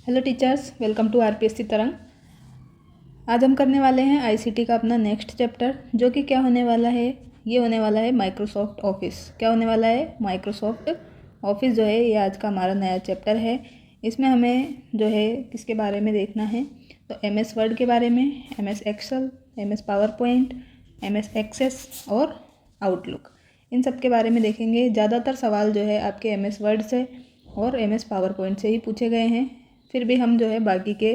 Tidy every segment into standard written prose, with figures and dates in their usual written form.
Hello teachers, welcome to RPSC Tarang. आज हम करने वाले हैं आईसीटी का अपना नेक्स्ट चैप्टर, जो कि क्या होने वाला है, ये होने वाला है माइक्रोसॉफ्ट ऑफिस। क्या होने वाला है? माइक्रोसॉफ्ट ऑफिस जो है ये आज का हमारा नया चैप्टर है। इसमें हमें जो है किसके बारे में देखना है, तो एमएस वर्ड के बारे में, MS Excel, MS PowerPoint, MS Access और आउटलुक, इन सब के बारे में देखेंगे। ज़्यादातर सवाल जो है आपके एमएस वर्ड से और एमएस पावर पॉइंट से ही पूछे गए हैं। फिर भी हम जो है बाकी के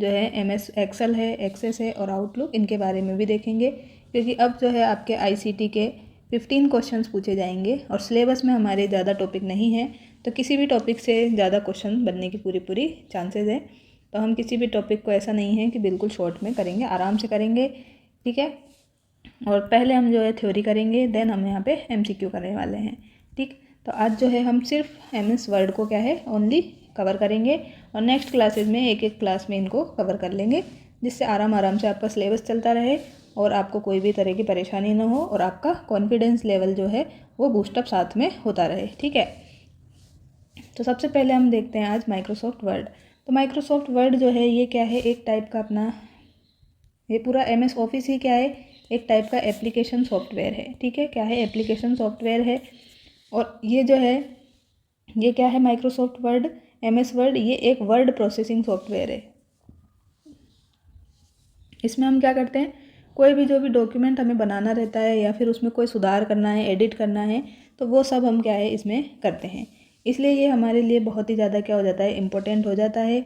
जो है एमएस एक्सेल है, एक्सेस है और आउटलुक, इनके बारे में भी देखेंगे, क्योंकि अब जो है आपके आईसीटी के 15 क्वेश्चंस पूछे जाएंगे और सिलेबस में हमारे ज़्यादा टॉपिक नहीं है, तो किसी भी टॉपिक से ज़्यादा क्वेश्चन बनने की पूरी चांसेस है। तो हम किसी भी टॉपिक को ऐसा नहीं है कि बिल्कुल शॉर्ट में करेंगे, आराम से करेंगे, ठीक है। और पहले हम जो है थ्योरी करेंगे, देन हम यहाँ पे एमसीक्यू करने वाले हैं, ठीक। तो आज जो है हम सिर्फ एमएस वर्ड को क्या है ओनली कवर करेंगे और नेक्स्ट क्लासेस में एक एक क्लास में इनको कवर कर लेंगे, जिससे आराम से आपका सिलेबस चलता रहे और आपको कोई भी तरह की परेशानी ना हो और आपका कॉन्फिडेंस लेवल जो है वो बूस्टअप साथ में होता रहे, ठीक है। तो सबसे पहले हम देखते हैं आज माइक्रोसॉफ्ट वर्ड। तो माइक्रोसॉफ्ट वर्ड जो है ये क्या है, एक टाइप का अपना, ये पूरा एमएस ऑफिस ही क्या है, एक टाइप का एप्लीकेशन सॉफ्टवेयर है, ठीक है। क्या है? एप्लीकेशन सॉफ्टवेयर है। और ये जो है ये क्या है, माइक्रोसॉफ्ट वर्ड, एमएस वर्ड, ये एक वर्ड प्रोसेसिंग सॉफ्टवेयर है। इसमें हम क्या करते हैं, कोई भी जो भी डॉक्यूमेंट हमें बनाना रहता है या फिर उसमें कोई सुधार करना है, एडिट करना है, तो वो सब हम क्या है इसमें करते हैं। इसलिए ये हमारे लिए बहुत ही ज़्यादा क्या हो जाता है, इम्पोर्टेंट हो जाता है।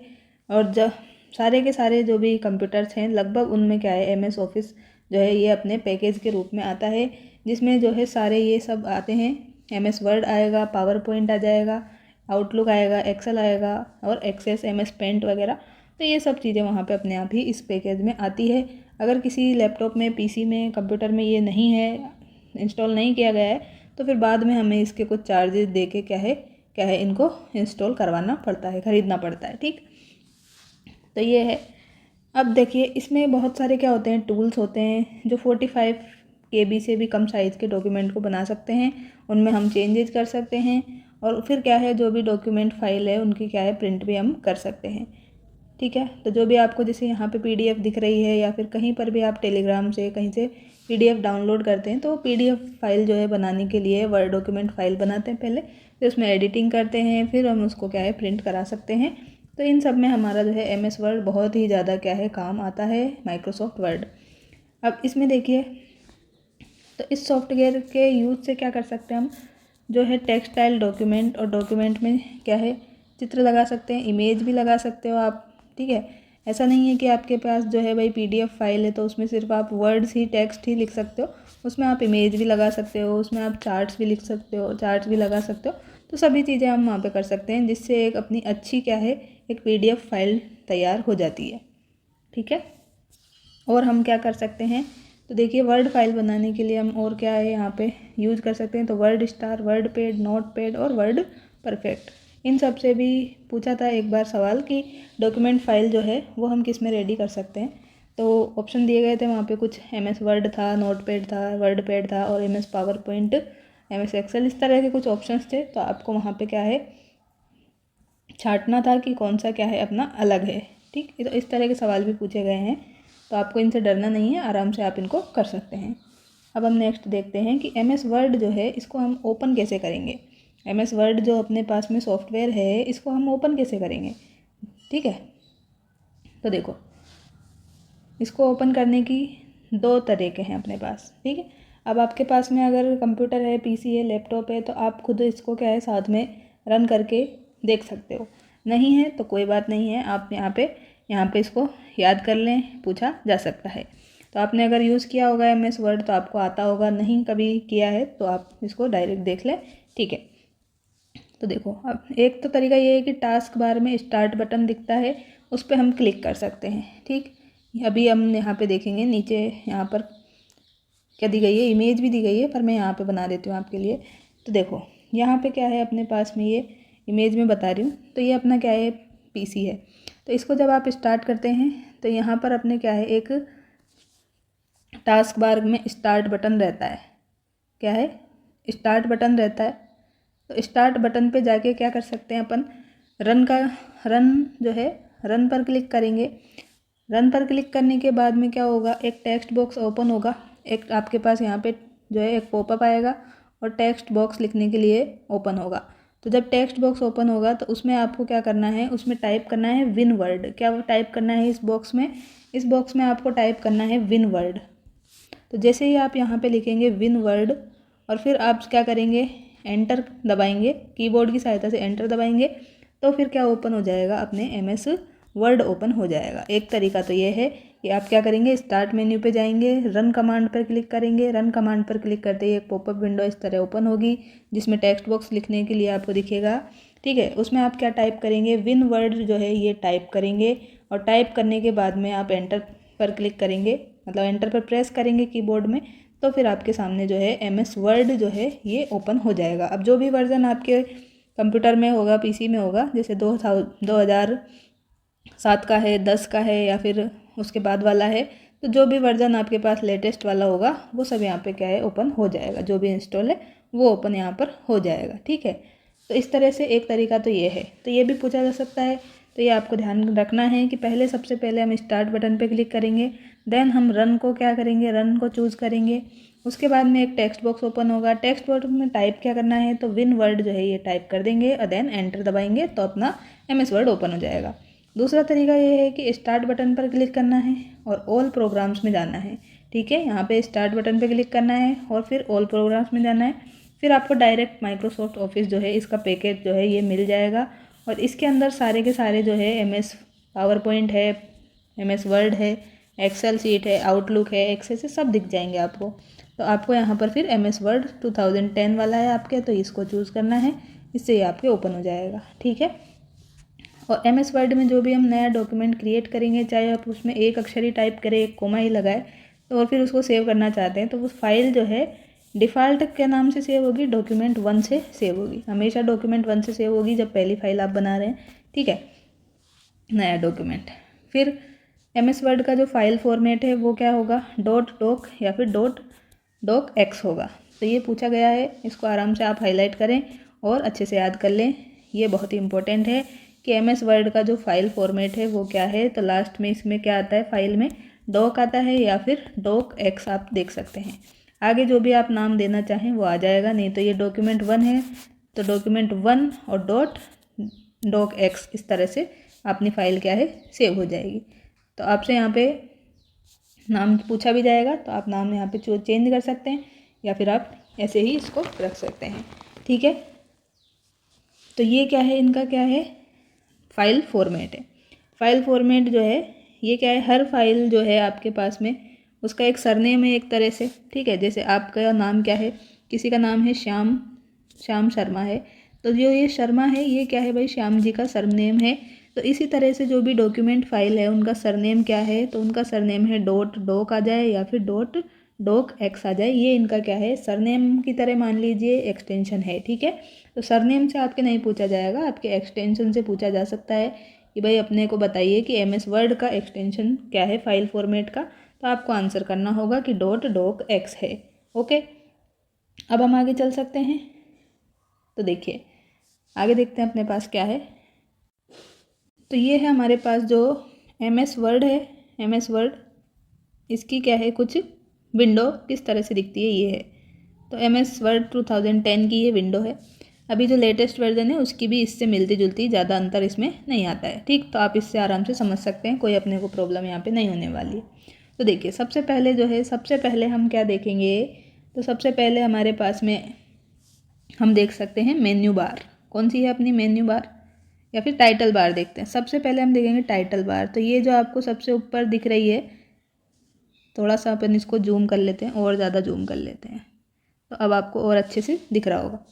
और जब सारे के सारे जो भी कंप्यूटर्स हैं लगभग उनमें क्या है, एमएस ऑफिस जो है ये अपने पैकेज के रूप में आता है, जिसमें जो है सारे ये सब आते हैं। एमएस वर्ड आएगा, पावर पॉइंट आ जाएगा, आउटलुक आएगा, एक्सेल आएगा और एक्सेस, एमएस पेंट वगैरह। तो ये सब चीज़ें वहाँ पे अपने आप ही इस पैकेज में आती है। अगर किसी लैपटॉप में, पीसी में, कंप्यूटर में ये नहीं है, इंस्टॉल नहीं किया गया है, तो फिर बाद में हमें इसके कुछ चार्जेस दे के क्या है इनको इंस्टॉल करवाना पड़ता है, ख़रीदना पड़ता है, ठीक। तो ये है। अब देखिए इसमें बहुत सारे क्या होते हैं, टूल्स होते हैं जो 45 KB से भी कम साइज़ के डॉक्यूमेंट को बना सकते हैं। उनमें हम चेंजेस कर सकते हैं और फिर क्या है, जो भी डॉक्यूमेंट फाइल है उनकी क्या है प्रिंट भी हम कर सकते हैं, ठीक है। तो जो भी आपको जैसे यहाँ पे PDF दिख रही है या फिर कहीं पर भी आप टेलीग्राम से कहीं से PDF डाउनलोड करते हैं, तो PDF फाइल जो है बनाने के लिए वर्ड डॉक्यूमेंट फाइल बनाते हैं पहले, फिर उसमें एडिटिंग करते हैं, फिर हम उसको क्या है प्रिंट करा सकते हैं। तो इन सब में हमारा जो है एमएस वर्ड बहुत ही ज़्यादा क्या है काम आता है, माइक्रोसॉफ्ट वर्ड। अब इसमें देखिए, तो इस सॉफ्टवेयर के यूज़ से क्या कर सकते हैं हम, जो है टेक्सटाइल डॉक्यूमेंट, और डॉक्यूमेंट में क्या है चित्र लगा सकते हैं, इमेज भी लगा सकते हो आप, ठीक है। ऐसा नहीं है कि आपके पास जो है भाई PDF फाइल है तो उसमें सिर्फ आप वर्ड्स ही, टेक्स्ट ही लिख सकते हो, उसमें आप इमेज भी लगा सकते हो, उसमें आप चार्ट्स भी लिख सकते हो, चार्ट्स भी लगा सकते हो। तो सभी चीज़ें हम वहाँ पे कर सकते हैं, जिससे एक अपनी अच्छी क्या है एक PDF फाइल तैयार हो जाती है, ठीक है। और हम क्या कर सकते हैं, तो देखिए वर्ड फाइल बनाने के लिए हम और क्या है यहाँ पे यूज़ कर सकते हैं, तो word star, word pad, note pad और वर्ड परफेक्ट, इन सब से भी पूछा था एक बार सवाल कि डॉक्यूमेंट फाइल जो है वो हम किस में रेडी कर सकते हैं। तो ऑप्शन दिए गए थे वहाँ पे, कुछ MS वर्ड था, नोट पैड था, वर्ड पैड था और MS PowerPoint, MS Excel, इस तरह के कुछ ऑप्शंस थे। तो आपको वहाँ पे क्या है छांटना था कि कौन सा क्या है अपना अलग है, ठीक। तो इस तरह के सवाल भी पूछे गए हैं, तो आपको इनसे डरना नहीं है, आराम से आप इनको कर सकते हैं। अब हम नेक्स्ट देखते हैं कि MS वर्ड जो है इसको हम ओपन कैसे करेंगे। MS वर्ड जो अपने पास में सॉफ्टवेयर है इसको हम ओपन कैसे करेंगे, ठीक है। तो देखो, इसको ओपन करने की 2 तरीके हैं अपने पास, ठीक है। अब आपके पास में अगर कंप्यूटर है, PC है, लैपटॉप है, तो आप खुद इसको क्या है साथ में रन करके देख सकते हो। नहीं है तो कोई बात नहीं है, आप यहाँ पे इसको याद कर लें, पूछा जा सकता है। तो आपने अगर यूज़ किया होगा MS वर्ड तो आपको आता होगा, नहीं कभी किया है तो आप इसको डायरेक्ट देख लें, ठीक है। तो देखो, अब एक तो तरीका ये है कि टास्क बार में स्टार्ट बटन दिखता है, उस पर हम क्लिक कर सकते हैं, ठीक। अभी हम यहाँ पे देखेंगे नीचे, यहाँ पर क्या दी गई है, इमेज भी दी गई है, पर मैं यहाँ पे बना देती हूँ आपके लिए। तो देखो यहाँ पे क्या है अपने पास में, ये इमेज में बता रही हूँ, तो ये अपना क्या है PC है। तो इसको जब आप स्टार्ट करते हैं तो यहाँ पर अपने क्या है एक टास्क बार में स्टार्ट बटन रहता है, क्या है स्टार्ट बटन रहता है। तो स्टार्ट बटन पे जाके क्या कर सकते हैं अपन, रन जो है रन पर क्लिक करेंगे। रन पर क्लिक करने के बाद में क्या होगा, एक टेक्स्ट बॉक्स ओपन होगा। एक आपके पास यहाँ पे जो है एक पॉपअप आएगा और टेक्स्ट बॉक्स लिखने के लिए ओपन होगा। तो जब टेक्स्ट बॉक्स ओपन होगा तो उसमें आपको क्या करना है, उसमें टाइप करना है विन वर्ड। क्या वो टाइप करना है इस बॉक्स में? इस बॉक्स में आपको टाइप करना है विन वर्ड। तो जैसे ही आप यहाँ पे लिखेंगे विन वर्ड और फिर आप क्या करेंगे, एंटर दबाएंगे, कीबोर्ड की सहायता से एंटर दबाएंगे, तो फिर क्या ओपन हो जाएगा, अपने MS वर्ड ओपन हो जाएगा। एक तरीका तो ये है कि आप क्या करेंगे, स्टार्ट मेन्यू पे जाएंगे, रन कमांड पर क्लिक करेंगे। रन कमांड पर क्लिक करते ही एक पॉपअप विंडो इस तरह ओपन होगी जिसमें टेक्स्ट बॉक्स लिखने के लिए आपको दिखेगा। ठीक है, उसमें आप क्या टाइप करेंगे, विन वर्ड जो है ये टाइप करेंगे और टाइप करने के बाद में आप एंटर पर क्लिक करेंगे, मतलब एंटर पर प्रेस करेंगे कीबोर्ड में, तो फिर आपके सामने जो है MS वर्ड जो है ये ओपन हो जाएगा। अब जो भी वर्जन आपके कंप्यूटर में होगा, PC में होगा, जैसे 2007 का है, 10 का है या फिर उसके बाद वाला है, तो जो भी वर्जन आपके पास लेटेस्ट वाला होगा वो सब यहाँ पे क्या है ओपन हो जाएगा। जो भी इंस्टॉल है वो ओपन यहाँ पर हो जाएगा। ठीक है, तो इस तरह से एक तरीका तो ये है। तो ये भी पूछा जा सकता है, तो ये आपको ध्यान रखना है कि पहले सबसे पहले हम स्टार्ट बटन पे क्लिक करेंगे, देन हम रन को क्या करेंगे, रन को चूज़ करेंगे। उसके बाद में एक टेक्स्ट बॉक्स ओपन होगा। टेक्स्ट बॉक्स में टाइप क्या करना है, तो विन वर्ड जो है ये टाइप कर देंगे और देन एंटर दबाएंगे तो अपना MS वर्ड ओपन हो जाएगा। दूसरा तरीका ये है कि स्टार्ट बटन पर क्लिक करना है और ऑल प्रोग्राम्स में जाना है। ठीक है, यहाँ पे स्टार्ट बटन पे क्लिक करना है और फिर ऑल प्रोग्राम्स में जाना है। फिर आपको डायरेक्ट माइक्रोसॉफ्ट ऑफिस जो है इसका पैकेज जो है ये मिल जाएगा और इसके अंदर सारे के सारे जो है MS पावर पॉइंट है, MS वर्ड है, एक्सेल सीट है, आउटलुक है, एक्सेस है, सब दिख जाएंगे आपको। तो आपको यहाँ पर फिर MS वर्ड 2010 वाला है आपके, तो इसको चूज़ करना है, इससे ये आपके ओपन हो जाएगा। ठीक है, और MS वर्ड में जो भी हम नया डॉक्यूमेंट क्रिएट करेंगे, चाहे आप उसमें एक अक्षर ही टाइप करें, एक कोमा ही लगाए, तो और फिर उसको सेव करना चाहते हैं, तो वो फाइल जो है डिफ़ॉल्ट के नाम से सेव होगी, डॉक्यूमेंट 1 से सेव होगी। हमेशा डॉक्यूमेंट 1 से सेव होगी जब पहली फाइल आप बना रहे हैं। ठीक है, नया डॉक्यूमेंट। फिर MS वर्ड का जो फाइल फॉर्मेट है वो क्या होगा, .doc या फिर .docx होगा। तो ये पूछा गया है, इसको आराम से आप हाईलाइट करें और अच्छे से याद कर लें। ये बहुत ही इंपॉर्टेंट है कि MS वर्ड का जो फाइल फॉर्मेट है वो क्या है। तो लास्ट में इसमें क्या आता है, फाइल में doc आता है या फिर docx आप देख सकते हैं। आगे जो भी आप नाम देना चाहें वो आ जाएगा, नहीं तो ये डॉक्यूमेंट 1 है तो डॉक्यूमेंट 1 और .docx इस तरह से अपनी फ़ाइल क्या है सेव हो जाएगी। तो आपसे यहाँ पे नाम पूछा भी जाएगा तो आप नाम यहाँ पे चेंज कर सकते हैं या फिर आप ऐसे ही इसको रख सकते हैं। ठीक है, तो ये क्या है, इनका क्या है, फाइल फॉर्मेट है। फाइल फॉर्मेट जो है ये क्या है, हर फाइल जो है आपके पास में उसका एक सरनेम है एक तरह से। ठीक है, जैसे आपका नाम क्या है, किसी का नाम है श्याम शर्मा है, तो जो ये शर्मा है ये क्या है भाई, श्याम जी का सरनेम है। तो इसी तरह से जो भी डॉक्यूमेंट फाइल है उनका सरनेम क्या है, तो उनका सरनेम है .doc आ जाए या फिर .docx आ जाए। ये इनका क्या है, सरनेम की तरह मान लीजिए एक्सटेंशन है। ठीक है, तो सरनेम से आपके नहीं पूछा जाएगा, आपके एक्सटेंशन से पूछा जा सकता है कि भाई अपने को बताइए कि MS वर्ड का एक्सटेंशन क्या है फाइल फॉर्मेट का, तो आपको आंसर करना होगा कि .docx है। ओके, अब हम आगे चल सकते हैं। तो देखिए आगे देखते हैं अपने पास क्या है। तो ये है हमारे पास जो MS वर्ड है, MS वर्ड इसकी क्या है, कुछ विंडो किस तरह से दिखती है ये है। तो MS वर्ड 2010 की ये विंडो है। अभी जो लेटेस्ट वर्जन है उसकी भी इससे मिलती जुलती, ज़्यादा अंतर इसमें नहीं आता है। ठीक, तो आप इससे आराम से समझ सकते हैं, कोई अपने को प्रॉब्लम यहाँ पे नहीं होने वाली है। तो देखिए सबसे पहले जो है, सबसे पहले हम क्या देखेंगे, तो सबसे पहले हमारे पास में हम देख सकते हैं मेन्यू बार। कौन सी है अपनी मेन्यू बार, या फिर टाइटल बार देखते हैं। सबसे पहले हम देखेंगे टाइटल बार। तो ये जो आपको सबसे ऊपर दिख रही है, थोड़ा सा अपन इसको जूम कर लेते हैं और ज़्यादा जूम कर लेते हैं, तो अब आपको और अच्छे से दिख रहा होगा।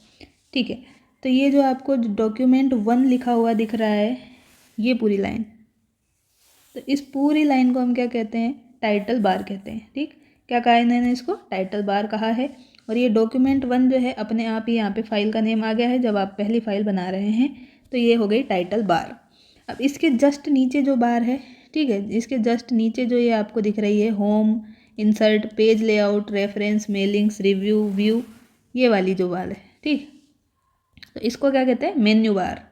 ठीक है, तो ये जो आपको डॉक्यूमेंट 1 लिखा हुआ दिख रहा है, ये पूरी लाइन, तो इस पूरी लाइन को हम क्या कहते हैं, टाइटल बार कहते हैं। ठीक, क्या कहा इन्होंने, इसको टाइटल बार कहा है। और ये डॉक्यूमेंट 1 जो है अपने आप ही यहाँ पे फाइल का नेम आ गया है, जब आप पहली फाइल बना रहे हैं, तो ये हो गई टाइटल बार। अब इसके जस्ट नीचे जो बार है, ठीक है, इसके जस्ट नीचे जो ये आपको दिख रही है, home, insert, page layout, reference, mailings, review, view, ये वाली जो बार है, ठीक, तो इसको क्या कहते हैं, मेन्यू बार।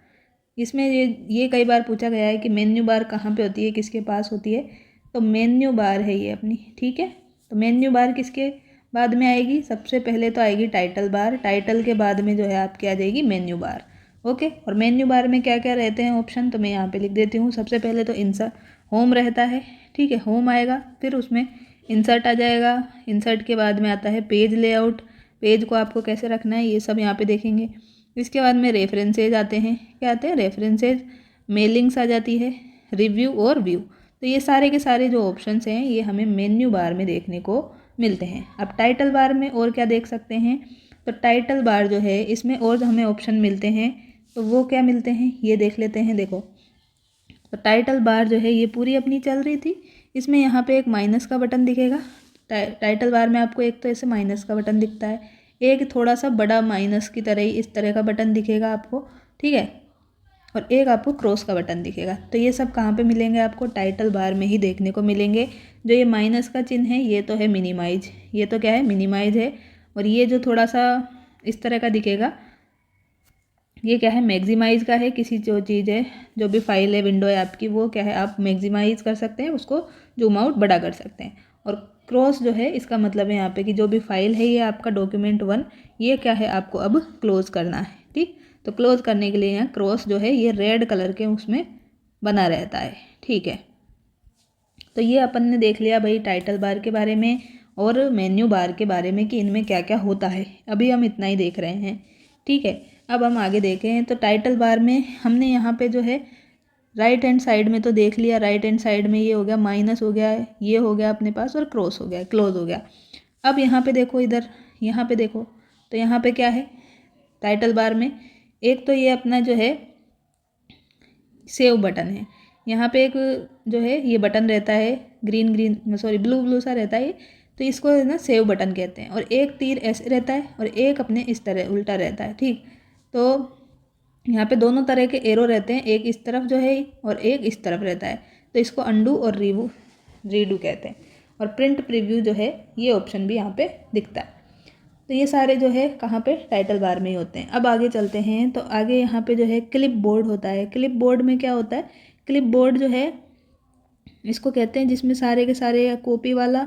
इसमें ये कई बार पूछा गया है कि मेन्यू बार कहाँ पे होती है, किसके पास होती है। तो मेन्यू बार है ये अपनी, ठीक है। तो मेन्यू बार किसके बाद में आएगी, सबसे पहले तो आएगी टाइटल बार, टाइटल के बाद में जो है आपकी आ जाएगी मेन्यू बार। ओके, और मेन्यू बार में क्या क्या रहते हैं ऑप्शन, तो मैं यहाँ पे लिख देती हूँ। सबसे पहले तो इंसर्ट होम रहता है, ठीक है, होम आएगा, फिर उसमें इंसर्ट आ जाएगा, इंसर्ट के बाद में आता है पेज लेआउट, पेज को आपको कैसे रखना है ये सब यहाँ पे देखेंगे। इसके बाद में रेफरेंसेज आते हैं, क्या आते हैं रेफरेंसेज, मेलिंग्स आ जाती है, रिव्यू और व्यू। तो ये सारे के सारे जो ऑप्शंस हैं ये हमें मेन्यू बार में देखने को मिलते हैं। अब टाइटल बार में और क्या देख सकते हैं, तो टाइटल बार जो है इसमें और जो हमें ऑप्शन मिलते हैं तो वो क्या मिलते हैं ये देख लेते हैं। देखो, तो टाइटल बार जो है ये पूरी अपनी चल रही थी, इसमें यहाँ पे एक माइनस का बटन दिखेगा। टाइटल बार में आपको एक तो ऐसे माइनस का बटन दिखता है, एक थोड़ा सा बड़ा माइनस की तरह ही इस तरह का बटन दिखेगा आपको, ठीक है, और एक आपको क्रॉस का बटन दिखेगा। तो ये सब कहाँ पे मिलेंगे, आपको टाइटल बार में ही देखने को मिलेंगे। जो ये माइनस का चिन्ह है ये तो है मिनिमाइज, ये तो क्या है मिनिमाइज है, और ये जो थोड़ा सा इस तरह का दिखेगा ये क्या है मैक्सिमाइज़ का है। किसी जो चीज़ है, जो भी फाइल है, विंडो है आपकी, वो क्या है आप मैक्सिमाइज़ कर सकते हैं, उसको जूम आउट बड़ा कर सकते हैं। और क्रॉस जो है इसका मतलब है यहाँ पे कि जो भी फाइल है ये आपका डॉक्यूमेंट 1, ये क्या है आपको अब क्लोज़ करना है, ठीक। तो क्लोज़ करने के लिए यहाँ क्रॉस जो है ये रेड कलर के उसमें बना रहता है, ठीक है। तो ये अपन ने देख लिया भाई टाइटल बार के बारे में और मेन्यू बार के बारे में कि इनमें क्या क्या होता है। अभी हम इतना ही देख रहे हैं, ठीक है। अब हम आगे देखें तो टाइटल बार में हमने यहाँ पे जो है राइट हैंड साइड में तो देख लिया, राइट हैंड साइड में ये हो गया माइनस हो गया, ये हो गया अपने पास, और क्रॉस हो गया, क्लोज हो गया। अब यहाँ पे देखो, इधर यहाँ पे देखो, तो यहाँ पे क्या है टाइटल बार में, एक तो ये अपना जो है सेव बटन है, यहाँ पे एक जो है ये बटन रहता है green green sorry blue blue सा रहता है, तो इसको है ना सेव बटन कहते हैं। और एक तीर ऐसे रहता है और एक अपने इस तरह उल्टा रहता है, ठीक। तो यहाँ पे दोनों तरह के एरो रहते हैं, एक इस तरफ जो है और एक इस तरफ रहता है, तो इसको अंडू और रीडू कहते हैं। और प्रिंट प्रीव्यू जो है ये ऑप्शन भी यहाँ पे दिखता है। तो ये सारे जो है कहाँ पे टाइटल बार में ही होते हैं। अब आगे चलते हैं, तो आगे यहाँ पे जो है क्लिप बोर्ड होता है। क्लिप बोर्ड में क्या होता है, क्लिप बोर्ड जो है इसको कहते हैं जिसमें सारे के सारे कॉपी वाला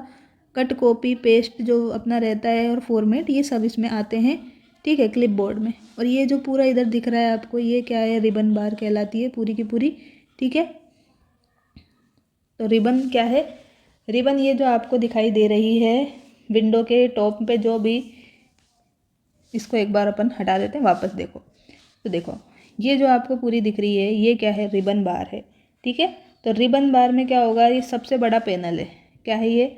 कट कॉपी पेस्ट जो अपना रहता है और फॉर्मेट ये सब इसमें आते हैं, ठीक है, क्लिप बोर्ड में। और ये जो पूरा इधर दिख रहा है आपको ये क्या है, रिबन बार कहलाती है पूरी की पूरी, ठीक है। तो रिबन क्या है, रिबन ये जो आपको दिखाई दे रही है विंडो के टॉप पे, जो भी इसको एक बार अपन हटा देते हैं, वापस देखो तो देखो ये जो आपको पूरी दिख रही है ये क्या है रिबन बार है, ठीक है। तो रिबन बार में क्या होगा, ये सबसे बड़ा पैनल है, क्या है ये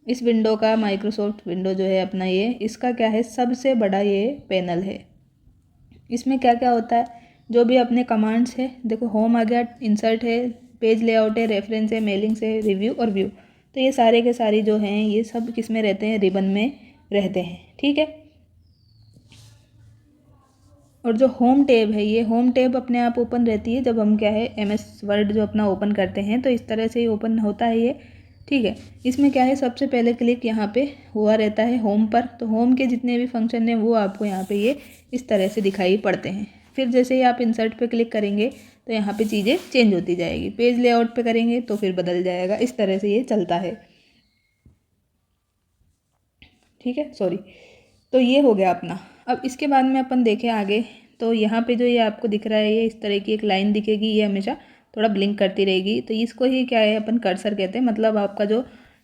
इस विंडो का, माइक्रोसॉफ्ट विंडो जो है अपना ये इसका क्या है सबसे बड़ा ये पैनल है। इसमें क्या क्या होता है, जो भी अपने कमांड्स है, देखो होम आ गया, इंसर्ट है, पेज लेआउट है, रेफरेंस है, मेलिंग्स है, रिव्यू और व्यू। तो ये सारे के सारे जो हैं ये सब किस में रहते हैं, रिबन में रहते हैं, ठीक है। और जो होम टैब है ये होम टैब अपने आप ओपन रहती है जब हम क्या है MS वर्ड जो अपना ओपन करते हैं, तो इस तरह से ही ओपन होता है ये, ठीक है। इसमें क्या है सबसे पहले क्लिक यहाँ पे हुआ रहता है होम पर, तो होम के जितने भी फंक्शन हैं वो आपको यहाँ पे ये इस तरह से दिखाई पड़ते हैं। फिर जैसे ही आप इंसर्ट पे क्लिक करेंगे तो यहाँ पे चीज़ें चेंज होती जाएगी, पेज लेआउट पे करेंगे तो फिर बदल जाएगा, इस तरह से ये चलता है, ठीक है, सॉरी। तो ये हो गया अपना। अब इसके बाद में अपन देखें आगे, तो यहाँ पे जो ये आपको दिख रहा है ये इस तरह की एक लाइन दिखेगी, ये हमेशा थोड़ा ब्लिंक करती रहेगी, तो इसको ही क्या है अपन कर्सर कहते हैं। मतलब आपका जो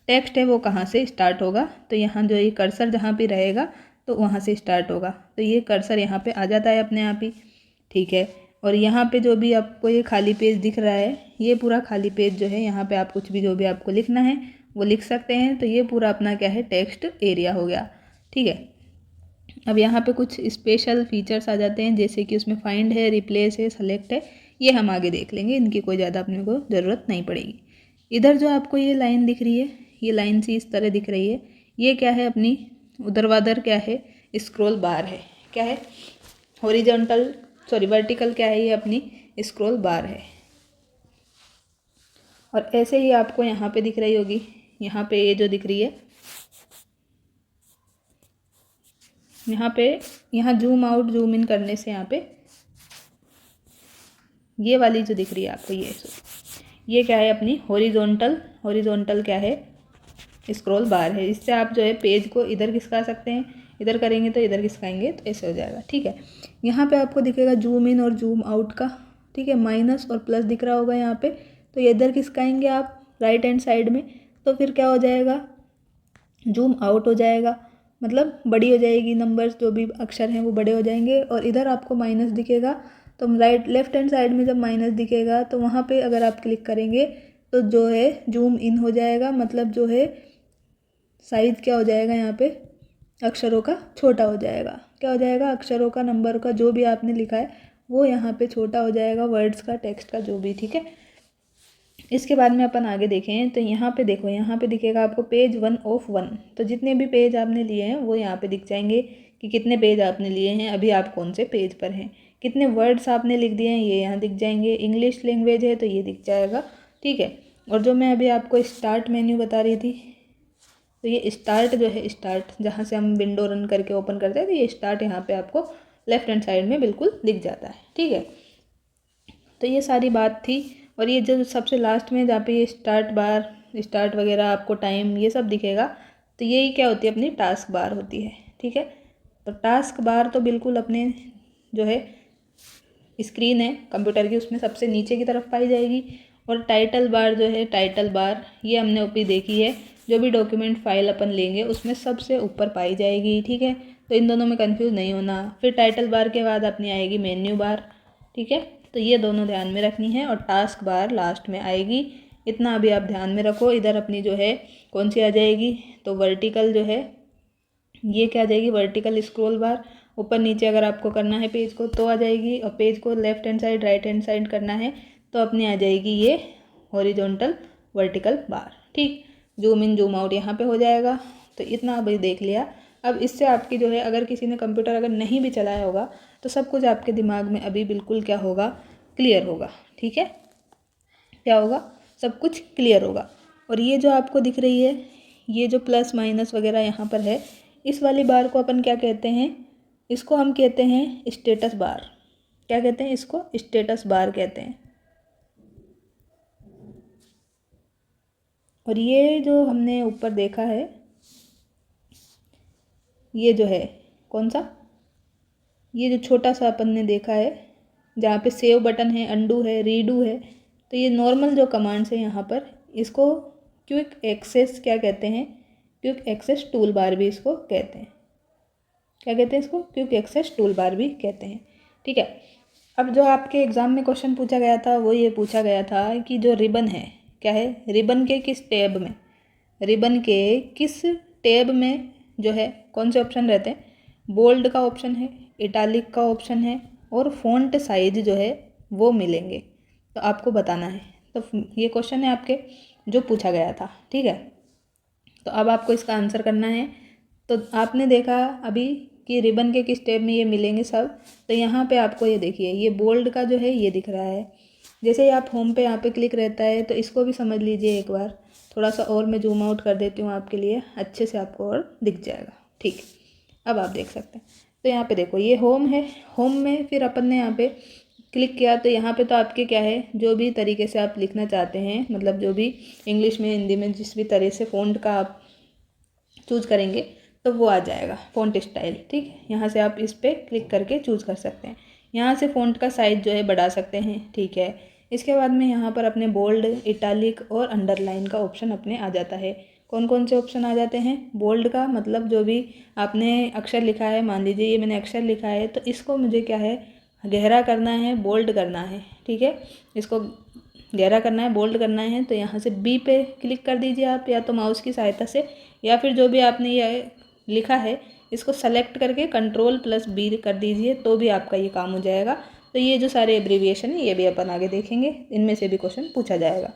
टेक्स्ट है वो कहाँ से स्टार्ट होगा, तो यहाँ जो ये कर्सर जहाँ पे रहेगा तो वहाँ से स्टार्ट होगा, तो ये कर्सर यहाँ पे आ जाता है अपने आप ही, ठीक है। और यहाँ पे जो भी आपको ये खाली पेज दिख रहा है ये पूरा खाली पेज जो है, यहाँ पे आप कुछ भी जो भी आपको लिखना है वो लिख सकते हैं। तो ये पूरा अपना क्या है टेक्स्ट एरिया हो गया, ठीक है। अब यहाँ पे कुछ स्पेशल फीचर्स आ जाते हैं, जैसे कि उसमें फाइंड है, रिप्लेस है, सेलेक्ट है, ये हम आगे देख लेंगे, इनकी कोई ज़्यादा अपने को ज़रूरत नहीं पड़ेगी। इधर जो आपको ये लाइन दिख रही है, ये लाइन सी इस तरह दिख रही है, ये क्या है अपनी ऊर्ध्वाधर क्या है स्क्रॉल बार है, क्या है हॉरिजॉन्टल सॉरी वर्टिकल क्या है ये अपनी स्क्रॉल बार है। और ऐसे ही आपको यहाँ पे दिख रही होगी, यहाँ पे ये जो दिख रही है यहाँ पे, यहाँ जूम आउट जूम इन करने से यहाँ पे ये वाली जो दिख रही है आपको, ये क्या है अपनी हॉरिजॉन्टल क्या है, स्क्रॉल बार है। इससे आप जो है पेज को इधर खिसका सकते हैं, इधर करेंगे तो इधर खिसकाएंगे तो ऐसे हो जाएगा, ठीक है। यहाँ पे आपको दिखेगा जूम इन और जूम आउट का, ठीक है, माइनस और प्लस दिख रहा होगा यहाँ पे, तो ये इधर खिसकाएंगे आप राइट हैंड साइड में, तो फिर क्या हो जाएगा, जूम आउट हो जाएगा, मतलब बड़ी हो जाएगी, नंबर्स जो भी अक्षर हैं वो बड़े हो जाएंगे। और इधर आपको माइनस दिखेगा, तो लेफ्ट हैंड साइड में जब माइनस दिखेगा तो वहाँ पे अगर आप क्लिक करेंगे तो जो है जूम इन हो जाएगा, मतलब जो है साइज़ क्या हो जाएगा यहाँ पे, अक्षरों का छोटा हो जाएगा। क्या हो जाएगा, अक्षरों का, नंबर का, जो भी आपने लिखा है वो यहाँ पे छोटा हो जाएगा, वर्ड्स का, टेक्स्ट का, जो भी, ठीक है। इसके बाद में अपन आगे देखें तो यहाँ पे देखो, यहाँ पे दिखेगा आपको पेज 1 ऑफ 1। तो जितने भी पेज आपने लिए हैं वो यहाँ पे दिख जाएंगे कि कितने पेज आपने लिए हैं, अभी आप कौन से पेज पर हैं, कितने वर्ड्स आपने लिख दिए हैं ये यहाँ दिख जाएंगे। इंग्लिश लैंग्वेज है तो ये दिख जाएगा, ठीक है। और जो मैं अभी आपको स्टार्ट मेन्यू बता रही थी, तो ये स्टार्ट जो है, स्टार्ट जहाँ से हम विंडो रन करके ओपन करते हैं, तो ये स्टार्ट यहाँ पे आपको लेफ्ट हैंड साइड में बिल्कुल दिख जाता है, ठीक है। तो ये सारी बात थी। और ये जो सबसे लास्ट में जहाँ पे ये स्टार्ट बार, स्टार्ट वगैरह, आपको टाइम, ये सब दिखेगा, तो यही क्या होती है, अपनी टास्क बार होती है, ठीक है। तो टास्क बार तो बिल्कुल अपने जो है स्क्रीन है कंप्यूटर की, उसमें सबसे नीचे की तरफ पाई जाएगी। और टाइटल बार जो है, टाइटल बार ये हमने ऊपर देखी है, जो भी डॉक्यूमेंट फाइल अपन लेंगे उसमें सबसे ऊपर पाई जाएगी, ठीक है। तो इन दोनों में कंफ्यूज नहीं होना। फिर टाइटल बार के बाद अपनी आएगी मेन्यू बार, ठीक है। तो ये दोनों ध्यान में रखनी है, और टास्क बार लास्ट में आएगी, इतना अभी आप ध्यान में रखो। इधर अपनी जो है कौन सी आ जाएगी, तो वर्टिकल जो है ये क्या आ जाएगी, वर्टिकल स्क्रॉल बार। ऊपर नीचे अगर आपको करना है पेज को तो आ जाएगी, और पेज को left hand side right hand side करना है तो अपनी आ जाएगी ये हॉरिजॉन्टल वर्टिकल बार, ठीक। जूम इन जूम आउट यहाँ पे हो जाएगा। तो इतना अभी देख लिया। अब इससे आपकी जो है, अगर किसी ने कंप्यूटर अगर नहीं भी चलाया होगा तो सब कुछ आपके दिमाग में अभी बिल्कुल क्या होगा, क्लियर होगा, ठीक है। क्या होगा, सब कुछ क्लियर होगा। और ये जो आपको दिख रही है, ये जो प्लस माइनस वगैरह यहाँ पर है, इस वाली बार को अपन क्या कहते हैं, इसको हम कहते हैं स्टेटस बार। क्या कहते हैं इसको, स्टेटस बार कहते हैं। और ये जो हमने ऊपर देखा है, ये जो है कौन सा, ये जो छोटा सा अपन ने देखा है जहाँ पे सेव बटन है, अंडू है, रीडू है, तो ये नॉर्मल जो कमांड्स है यहाँ पर, इसको क्विक एक्सेस क्या कहते हैं, क्विक एक्सेस टूल बार भी इसको कहते हैं। क्या कहते हैं इसको, क्विक एक्सेस टूल बार भी कहते हैं, ठीक है। अब जो आपके एग्ज़ाम में क्वेश्चन पूछा गया था वो ये पूछा गया था कि जो रिबन है, क्या है, रिबन के किस टैब में, रिबन के किस टैब में जो है कौन से ऑप्शन रहते हैं, बोल्ड का ऑप्शन है, इटालिक का ऑप्शन है, और फ़ॉन्ट साइज जो है वो मिलेंगे। तो आपको बताना है। तो ये क्वेश्चन है आपके जो पूछा गया था, ठीक है। तो अब आपको इसका आंसर करना है। तो आपने देखा अभी कि रिबन के किस टैब में ये मिलेंगे सब। तो यहाँ पे आपको ये देखिए, ये बोल्ड का जो है ये दिख रहा है। जैसे ही आप होम पे यहाँ पे क्लिक रहता है तो इसको भी समझ लीजिए एक बार, थोड़ा सा और मैं जूम आउट कर देती हूँ आपके लिए, अच्छे से आपको और दिख जाएगा, ठीक। अब आप देख सकते हैं। तो यहाँ पे देखो ये होम है, होम में फिर अपन ने यहाँ पे क्लिक किया तो यहाँ पे तो आपके क्या है, जो भी तरीके से आप लिखना चाहते हैं, मतलब जो भी इंग्लिश में, हिंदी में, जिस भी तरह से फ़ॉन्ट का आप चूज़ करेंगे तो वो आ जाएगा, फ़ॉन्ट स्टाइल, ठीक है। यहाँ से आप इस पर क्लिक करके चूज़ कर सकते हैं। यहाँ से फ़ॉन्ट का साइज़ जो है बढ़ा सकते हैं, ठीक है। इसके बाद में यहाँ पर अपने बोल्ड, इटालिक और अंडरलाइन का ऑप्शन अपने आ जाता है। कौन कौन से ऑप्शन आ जाते हैं, बोल्ड का मतलब जो भी आपने अक्षर लिखा है, मान लीजिए ये मैंने अक्षर लिखा है तो इसको मुझे क्या है, गहरा करना है, बोल्ड करना है, ठीक है। इसको गहरा करना है, बोल्ड करना है, तो यहाँ से बी पे क्लिक कर दीजिए आप, या तो माउस की सहायता से, या फिर जो भी आपने ये लिखा है इसको सेलेक्ट करके Ctrl+B कर दीजिए तो भी आपका ये काम हो जाएगा। तो ये जो सारे एब्रीविएशन है ये भी अपन आगे देखेंगे, इनमें से भी क्वेश्चन पूछा जाएगा।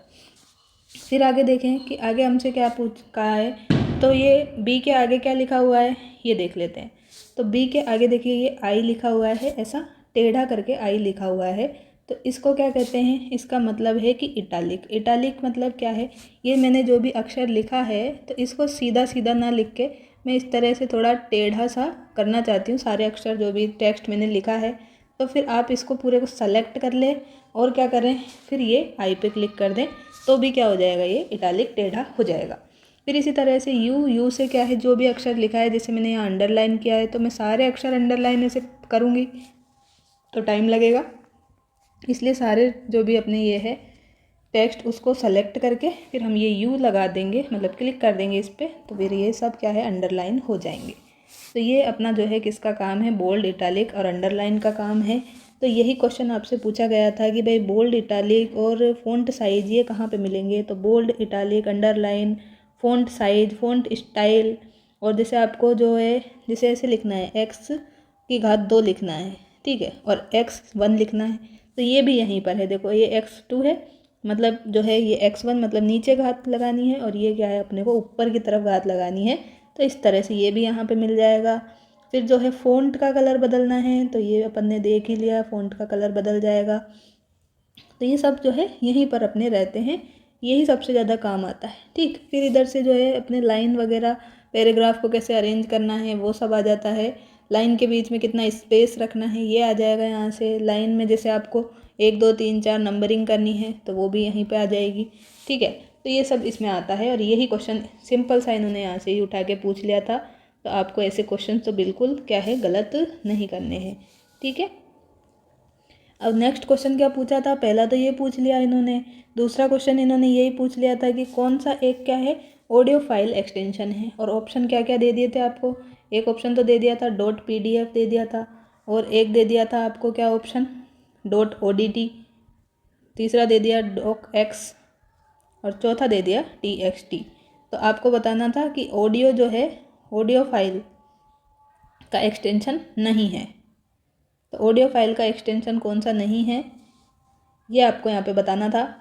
फिर आगे देखें कि आगे हमसे क्या पूछ कहा है। तो ये बी के आगे क्या लिखा हुआ है ये देख लेते हैं। तो बी के आगे देखिए ये आई लिखा हुआ है, ऐसा टेढ़ा करके आई लिखा हुआ है। तो इसको क्या कहते हैं, इसका मतलब है कि इटालिक। इटालिक मतलब क्या है, ये मैंने जो भी अक्षर लिखा है तो इसको सीधा सीधा ना लिख के मैं इस तरह से थोड़ा टेढ़ा सा करना चाहती हूँ। सारे अक्षर जो भी टेक्स्ट मैंने लिखा है तो फिर आप इसको पूरे को सेलेक्ट कर लें और क्या करें, फिर ये आई पे क्लिक कर दें तो भी क्या हो जाएगा, ये इटालिक टेढ़ा हो जाएगा। फिर इसी तरह से यू से क्या है, जो भी अक्षर लिखा है, जैसे मैंने यहाँ अंडरलाइन किया है तो मैं सारे अक्षर अंडरलाइन ऐसे करूँगी तो टाइम लगेगा, इसलिए सारे जो भी अपने ये है टेक्स्ट उसको सेलेक्ट करके फिर हम ये यू लगा देंगे, मतलब क्लिक कर देंगे इस पर, तो फिर ये सब क्या है अंडरलाइन हो जाएंगे। तो ये अपना जो है किसका काम है, बोल्ड, इटालिक और अंडरलाइन का काम है। तो यही क्वेश्चन आपसे पूछा गया था कि भाई बोल्ड, इटालिक और फ़ॉन्ट साइज़ ये कहाँ पे मिलेंगे, तो bold, italic, underline, font size, font style, और जैसे आपको जो है जैसे ऐसे लिखना है x⁻2 लिखना है, ठीक है, और x1 लिखना है, तो ये भी यहीं पर है। देखो ये x2 है, मतलब जो है ये x1 मतलब नीचे घात लगानी है, और ये क्या है अपने को ऊपर की तरफ घात लगानी है, तो इस तरह से ये भी यहाँ पे मिल जाएगा। फिर जो है फ़ॉन्ट का कलर बदलना है, तो ये अपन ने देख ही लिया, फ़ॉन्ट का कलर बदल जाएगा। तो ये सब जो है यहीं पर अपने रहते हैं, यही सबसे ज़्यादा काम आता है, ठीक। फिर इधर से जो है अपने लाइन वगैरह, पैराग्राफ को कैसे अरेंज करना है वो सब आ जाता है। लाइन के बीच में कितना स्पेस रखना है ये आ जाएगा यहाँ से। लाइन में जैसे आपको 1 2 3 4 नंबरिंग करनी है तो वो भी यहीं पे आ जाएगी, ठीक है। तो ये सब इसमें आता है, और यही क्वेश्चन सिंपल सा इन्होंने यहाँ से ही उठा के पूछ लिया था। तो आपको ऐसे क्वेश्चन तो बिल्कुल क्या है गलत नहीं करने हैं, ठीक है। अब नेक्स्ट क्वेश्चन क्या पूछा था, पहला तो ये पूछ लिया इन्होंने, दूसरा क्वेश्चन इन्होंने यही पूछ लिया था कि कौन सा एक क्या है ऑडियो फाइल एक्सटेंशन है, और ऑप्शन क्या क्या दे दिए थे आपको। एक ऑप्शन तो दे दिया था .pdf दे दिया था, और एक दे दिया था आपको क्या ऑप्शन .odt, तीसरा दे दिया docx, और चौथा दे दिया txt। तो आपको बताना था कि ऑडियो जो है ऑडियो फाइल का एक्सटेंशन नहीं है, तो ऑडियो फाइल का एक्सटेंशन कौन सा नहीं है ये आपको यहाँ पे बताना था।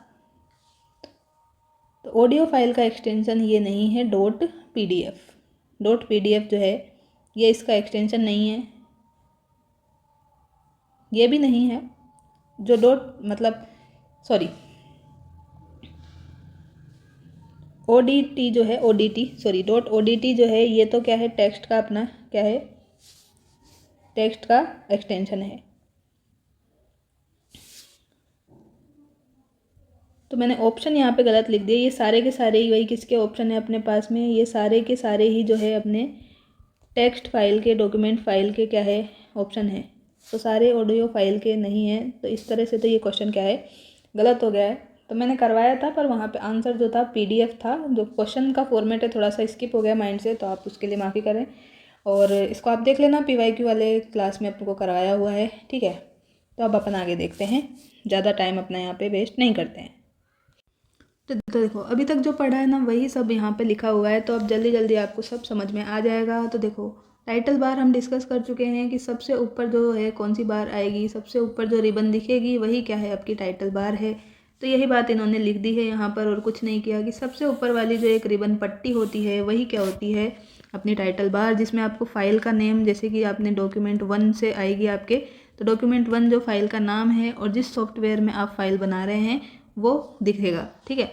तो ऑडियो फाइल का एक्सटेंशन ये नहीं है .pdf जो है ये इसका एक्सटेंशन नहीं है, ये भी नहीं है। जो ओडीटी जो है .odt जो है ये तो क्या है टेक्स्ट का अपना क्या है टेक्स्ट का एक्सटेंशन है। तो मैंने ऑप्शन यहाँ पे गलत लिख दिए, ये सारे के सारे ही वही किसके ऑप्शन है अपने पास में, ये सारे के सारे ही जो है अपने टेक्स्ट फाइल के, डॉक्यूमेंट फाइल के क्या है ऑप्शन है, तो सारे ऑडियो फाइल के नहीं है। तो इस तरह से तो ये क्वेश्चन क्या है गलत हो गया है। तो मैंने करवाया था पर वहाँ पे आंसर जो था PDF था, जो क्वेश्चन का फॉर्मेट है थोड़ा सा स्किप हो गया माइंड से, तो आप उसके लिए माफ़ी करें। और इसको आप देख लेना, PYQ वाले क्लास में आपको करवाया हुआ है, ठीक है। तो अब अपन आगे देखते हैं, ज़्यादा टाइम अपना यहाँ पे वेस्ट नहीं करते हैं। तो देखो अभी तक जो पढ़ा है ना वही सब यहाँ पे लिखा हुआ है, तो अब जल्दी जल्दी आपको सब समझ में आ जाएगा। तो देखो टाइटल बार हम डिस्कस कर चुके हैं कि सबसे ऊपर जो है कौन सी बार आएगी, सबसे ऊपर जो रिबन दिखेगी वही क्या है आपकी टाइटल बार है। तो यही बात इन्होंने लिख दी है यहाँ पर, और कुछ नहीं किया कि सबसे ऊपर वाली जो एक रिबन पट्टी होती है वही क्या होती है अपनी टाइटल बार, जिसमें आपको फाइल का नेम, जैसे कि आपने डॉक्यूमेंट 1 से आएगी आपके, तो डॉक्यूमेंट 1 जो फाइल का नाम है और जिस सॉफ्टवेयर में आप फाइल बना रहे हैं वो दिखेगा, ठीक है।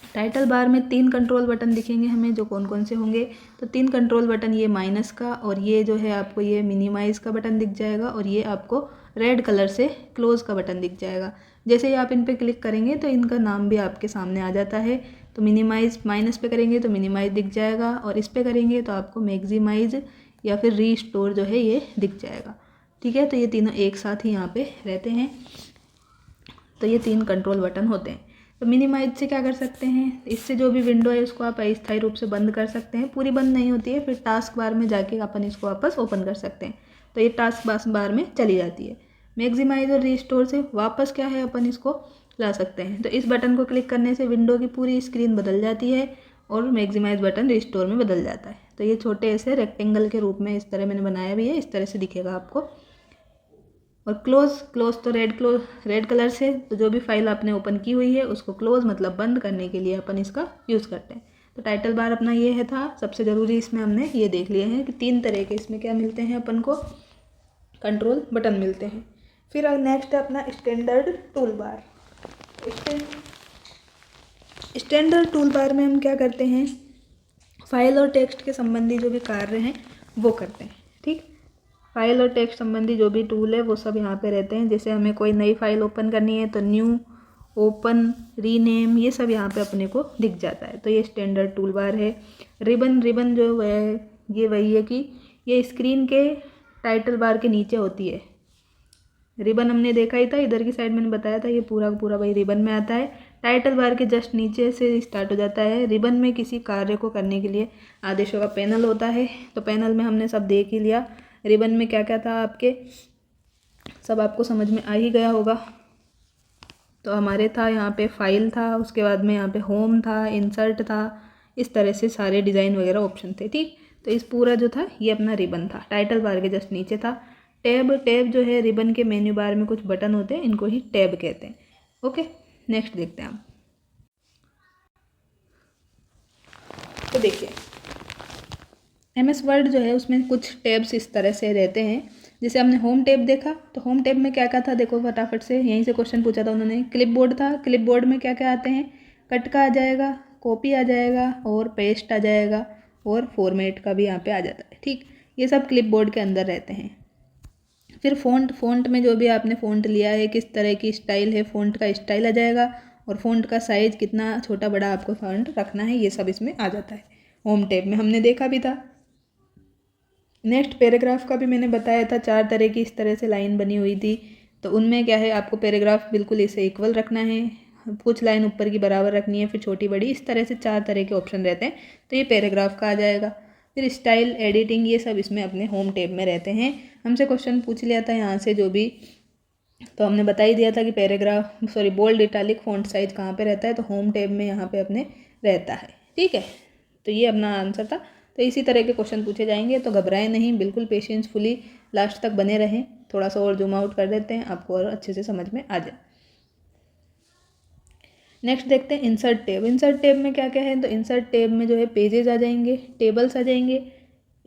टाइटल बार में 3 कंट्रोल बटन दिखेंगे हमें, जो कौन कौन से होंगे, तो 3 कंट्रोल बटन, ये माइनस का, और ये जो है आपको ये मिनिमाइज़ का बटन दिख जाएगा, और ये आपको रेड कलर से क्लोज़ का बटन दिख जाएगा। जैसे ही आप इन पे क्लिक करेंगे तो इनका नाम भी आपके सामने आ जाता है। तो मिनिमाइज़ माइनस पे करेंगे तो मिनिमाइज़ दिख जाएगा, और इस पर करेंगे तो आपको मैक्सिमाइज़ या फिर रीस्टोर जो है ये दिख जाएगा, ठीक है। तो ये तीनों एक साथ ही यहाँ पे रहते हैं, तो ये 3 कंट्रोल बटन होते हैं। तो मिनिमाइज से क्या कर सकते हैं, इससे जो भी विंडो है उसको आप अस्थायी रूप से बंद कर सकते हैं, पूरी बंद नहीं होती है, फिर टास्क बार में जाके अपन इसको वापस ओपन कर सकते हैं, तो ये टास्क बार में चली जाती है। मैक्सिमाइज और रीस्टोर से वापस क्या है अपन इसको ला सकते हैं। तो इस बटन को क्लिक करने से विंडो की पूरी स्क्रीन बदल जाती है, और मैक्सिमाइज बटन रिस्टोर में बदल जाता है। तो ये छोटे ऐसे रेक्टेंगल के रूप में इस तरह मैंने बनाया भी है, इस तरह से दिखेगा आपको। और क्लोज तो रेड कलर से, तो जो भी फाइल आपने ओपन की हुई है उसको क्लोज मतलब बंद करने के लिए अपन इसका यूज़ करते हैं। तो टाइटल बार अपना ये है था सबसे ज़रूरी, इसमें हमने ये देख लिए हैं कि 3 तरह के इसमें क्या मिलते हैं अपन को, कंट्रोल बटन मिलते हैं। फिर नेक्स्ट है अपना standard tool bar. Standard tool bar में हम क्या करते हैं, फाइल और टेक्स्ट के संबंधी जो भी कार्य हैं वो करते हैं, ठीक। फाइल और टेक्स्ट संबंधी जो भी टूल है वो सब यहाँ पे रहते हैं। जैसे हमें कोई नई फाइल ओपन करनी है तो न्यू, ओपन, रीनेम, ये सब यहाँ पे अपने को दिख जाता है। तो ये स्टैंडर्ड टूल बार है। रिबन जो है ये वही है कि ये स्क्रीन के टाइटल बार के नीचे होती है। रिबन हमने देखा ही था, इधर की साइड मैंने बताया था, ये पूरा का पूरा वही रिबन में आता है। टाइटल बार के जस्ट नीचे से स्टार्ट हो जाता है। रिबन में किसी कार्य को करने के लिए आदेशों का पैनल होता है। तो पैनल में हमने सब देख ही लिया। रिबन में क्या क्या था आपके, सब आपको समझ में आ ही गया होगा। तो हमारे था यहाँ पे फाइल था, उसके बाद में यहाँ पे होम था, इंसर्ट था, इस तरह से सारे डिज़ाइन वगैरह ऑप्शन थे। ठीक, तो इस पूरा जो था ये अपना रिबन था, टाइटल बार के जस्ट नीचे था। टैब जो है रिबन के मेन्यू बार में कुछ बटन होते हैं, इनको ही टैब कहते हैं। ओके, नेक्स्ट देखते हैं हम। तो देखिए MS वर्ड जो है उसमें कुछ टैब्स इस तरह से रहते हैं। जैसे हमने होम टैब देखा, तो होम टैब में क्या क्या था देखो फटाफट से, यहीं से क्वेश्चन पूछा था उन्होंने। क्लिपबोर्ड था, क्लिपबोर्ड में क्या क्या आते हैं, कट का आ जाएगा, कॉपी आ जाएगा और पेस्ट आ जाएगा और फॉर्मेट का भी यहाँ पे आ जाता है। ठीक, ये सब क्लिपबोर्ड के अंदर रहते हैं। फिर फ़ॉन्ट में जो भी आपने फ़ॉन्ट लिया है, किस तरह की स्टाइल है, फ़ॉन्ट का स्टाइल आ जाएगा और फ़ॉन्ट का साइज़ कितना छोटा बड़ा आपको फ़ॉन्ट रखना है, ये सब इसमें आ जाता है। होम टैब में हमने देखा भी था। नेक्स्ट पैराग्राफ का भी मैंने बताया था, 4 तरह की इस तरह से लाइन बनी हुई थी। तो उनमें क्या है, आपको पैराग्राफ बिल्कुल इसे इक्वल रखना है, कुछ लाइन ऊपर की बराबर रखनी है, फिर छोटी बड़ी, इस तरह से 4 तरह के ऑप्शन रहते हैं। तो ये पैराग्राफ का आ जाएगा। फिर स्टाइल, एडिटिंग, ये सब इसमें अपने होम टैब में रहते हैं। हमसे क्वेश्चन पूछ लिया था यहाँ से जो भी, तो हमने बता ही दिया था कि बोल्ड, इटालिक, फॉन्ट साइज कहाँ पे रहता है, तो होम टैब में यहाँ पे अपने रहता है। ठीक है, तो ये अपना आंसर था। तो इसी तरह के क्वेश्चन पूछे जाएंगे, तो घबराएं नहीं, बिल्कुल पेशेंसफुली लास्ट तक बने रहें। थोड़ा सा और जूम आउट कर देते हैं, आपको और अच्छे से समझ में आ जाए। नेक्स्ट देखते हैं इंसर्ट टैब। इंसर्ट टैब में क्या क्या है, तो इंसर्ट टैब में जो है पेजेस आ जाएंगे, टेबल्स आ जाएंगे,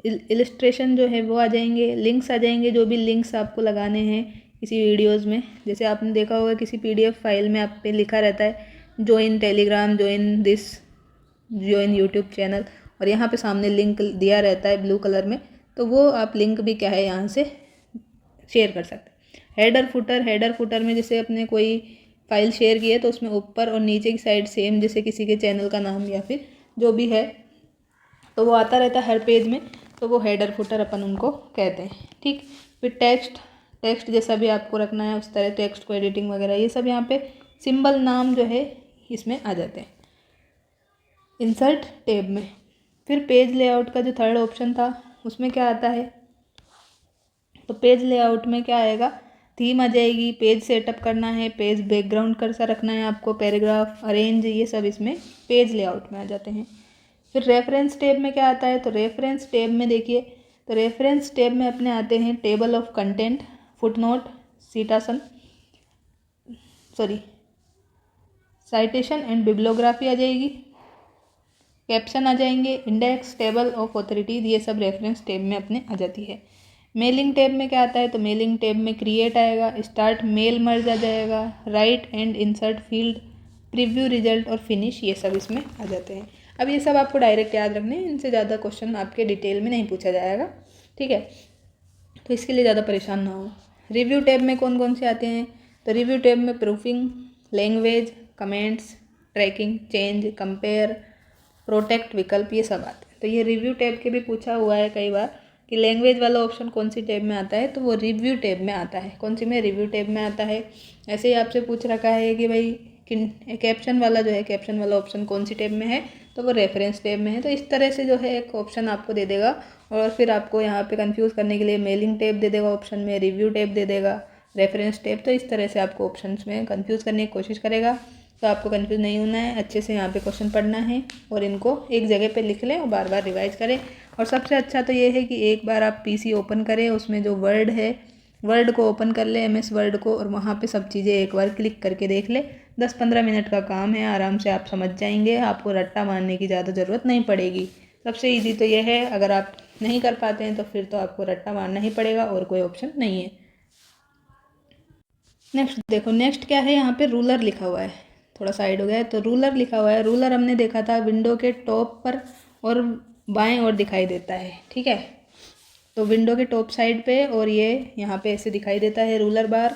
इलस्ट्रेशन जो है वो आ जाएंगे, लिंक्स आ जाएंगे, जो भी लिंक्स आपको लगाने हैं किसी वीडियोज़ में। जैसे आपने देखा होगा किसी PDF फाइल में आप पे लिखा रहता है join Telegram, join this, join YouTube channel, और यहाँ पे सामने लिंक दिया रहता है ब्लू कलर में, तो वो आप लिंक भी क्या है यहाँ से शेयर कर सकते हैं। हेडर फुटर में जैसे अपने कोई फाइल शेयर की है तो उसमें ऊपर और नीचे की साइड सेम, जैसे किसी के चैनल का नाम या फिर जो भी है, तो वो आता रहता है हर पेज में, तो वो हेडर फुटर अपन उनको कहते हैं। ठीक, फिर टेक्स्ट जैसा भी आपको रखना है उस तरह टेक्स्ट को एडिटिंग वगैरह, ये सब यहाँ पे सिंबल नाम जो है इसमें आ जाते हैं इंसर्ट टैब में। फिर पेज लेआउट का जो थर्ड ऑप्शन था उसमें क्या आता है, तो पेज लेआउट में क्या आएगा, थीम आ जाएगी, पेज सेटअप करना है, पेज बैकग्राउंड कैसा रखना है आपको, पैराग्राफ अरेंज, ये सब इसमें पेज लेआउट में आ जाते हैं। फिर रेफरेंस टैब में क्या आता है, तो रेफरेंस टैब में देखिए, तो रेफरेंस टैब में अपने आते हैं table of content, footnote, citation and bibliography आ जाएगी, कैप्शन आ जाएंगे, इंडेक्स, टेबल ऑफ ऑथोरिटीज, ये सब रेफरेंस टैब में अपने आ जाती है। मेलिंग टैब में क्या आता है, तो मेलिंग टैब में क्रिएट आएगा, स्टार्ट मेल मर्ज आ जाएगा, right and insert field, preview result और फिनिश, ये सब इसमें आ जाते हैं। अब ये सब आपको डायरेक्ट याद रखने हैं, इनसे ज़्यादा क्वेश्चन आपके डिटेल में नहीं पूछा जाएगा। ठीक है, तो इसके लिए ज़्यादा परेशान ना हो। रिव्यू टैब में कौन कौन से आते हैं, तो रिव्यू टैब में proofing, language, comments, tracking, change, compare, protect विकल्प, ये सब आते हैं। तो ये रिव्यू टैब के भी पूछा हुआ है कई बार कि लैंग्वेज वाला ऑप्शन कौन सी टैब में आता है, तो वो रिव्यू टैब में आता है। कौन सी में, रिव्यू टैब में आता है। ऐसे ही आपसे पूछ रखा है कि भाई कैप्शन वाला जो है, कैप्शन वाला ऑप्शन कौन सी टैब में है, तो वो रेफरेंस टैब में है। तो इस तरह से जो है एक ऑप्शन आपको दे देगा, और फिर आपको यहाँ पे कंफ्यूज करने के लिए मेलिंग टैब दे देगा ऑप्शन में, रिव्यू टैब दे देगा, रेफरेंस टैब। तो इस तरह से आपको ऑप्शंस में कंफ्यूज करने की कोशिश करेगा। तो आपको कंफ्यूज नहीं होना है, अच्छे से यहाँ पे क्वेश्चन पढ़ना है और इनको एक जगह पे लिख लें और बार बार रिवाइज करें। और सबसे अच्छा तो ये है कि एक बार आप PC ओपन करें, उसमें जो वर्ड है, वर्ड को ओपन कर ले, MS वर्ड को, और वहाँ पे सब चीज़ें एक बार क्लिक करके देख ले। 10-15 मिनट का काम है, आराम से आप समझ जाएंगे, आपको रट्टा मारने की ज़्यादा ज़रूरत नहीं पड़ेगी। सबसे ईजी तो ये है, अगर आप नहीं कर पाते हैं तो फिर तो आपको रट्टा मारना ही पड़ेगा, और कोई ऑप्शन नहीं है। नेक्स्ट देखो, नेक्स्ट क्या है, यहाँ पे रूलर लिखा हुआ है, थोड़ा साइड हो गया है, तो रूलर लिखा हुआ है। रूलर हमने देखा था विंडो के टॉप पर और बाएं ओर दिखाई देता है। ठीक है, तो विंडो के टॉप साइड पे और ये यहाँ पे ऐसे दिखाई देता है रूलर बार।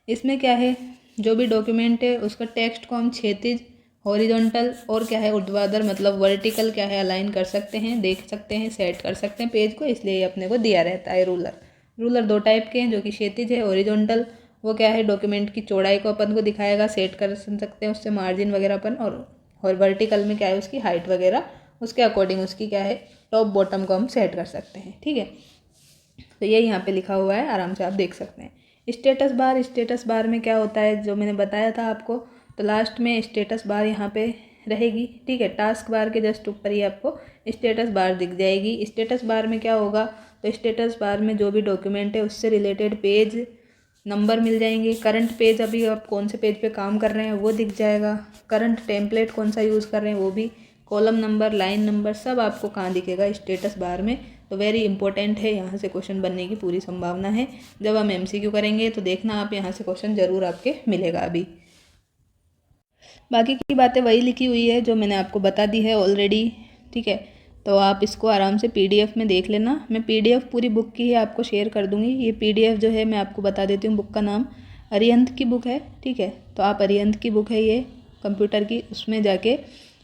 इसमें क्या है, जो भी डॉक्यूमेंट है उसका टेक्स्ट को हम क्षैतिज, हॉरिजॉन्टल और क्या है ऊर्ध्वाधर मतलब वर्टिकल क्या है अलाइन कर सकते हैं, देख सकते हैं, सेट कर सकते हैं पेज को, इसलिए ये अपने को दिया रहता है रूलर 2 टाइप के हैं, जो कि क्षैतिज है। हॉरिजॉन्टल वो क्या है डॉक्यूमेंट की चौड़ाई को अपन को दिखाएगा, सेट कर सकते हैं उससे मार्जिन वगैरह अपन, और वर्टिकल में क्या है उसकी हाइट वगैरह उसके अकॉर्डिंग उसकी क्या है टॉप बॉटम को हम सेट कर सकते हैं। ठीक है, तो ये यहाँ पे लिखा हुआ है, आराम से आप देख सकते हैं। स्टेटस बार में क्या होता है, जो मैंने बताया था आपको, तो लास्ट में स्टेटस बार यहाँ पे रहेगी। ठीक है, टास्क बार के जस्ट ऊपर ही आपको स्टेटस बार दिख जाएगी। स्टेटस बार में क्या होगा, तो स्टेटस बार में जो भी डॉक्यूमेंट है उससे रिलेटेड पेज नंबर मिल जाएंगे। करंट पेज, अभी आप कौन से पेज पे काम कर रहे हैं वो दिख जाएगा। करंट टेम्पलेट कौन सा यूज़ कर रहे हैं वो भी, कॉलम नंबर, लाइन नंबर, सब आपको कहाँ दिखेगा, स्टेटस बार में। तो वेरी इंपॉर्टेंट है, यहाँ से क्वेश्चन बनने की पूरी संभावना है। जब हम एमसीक्यू करेंगे तो देखना आप, यहाँ से क्वेश्चन ज़रूर आपके मिलेगा। अभी बाकी की बातें वही लिखी हुई है जो मैंने आपको बता दी है ऑलरेडी। ठीक है, तो आप इसको आराम से पीडीएफ में देख लेना। मैं पीडीएफ पूरी बुक की ही आपको शेयर कर दूँगी। ये पीडीएफ जो है मैं आपको बता देती हूँ, बुक का नाम अरिहंत की बुक है। ठीक है, तो आप अरिहंत की बुक है ये कंप्यूटर की, उसमें जाके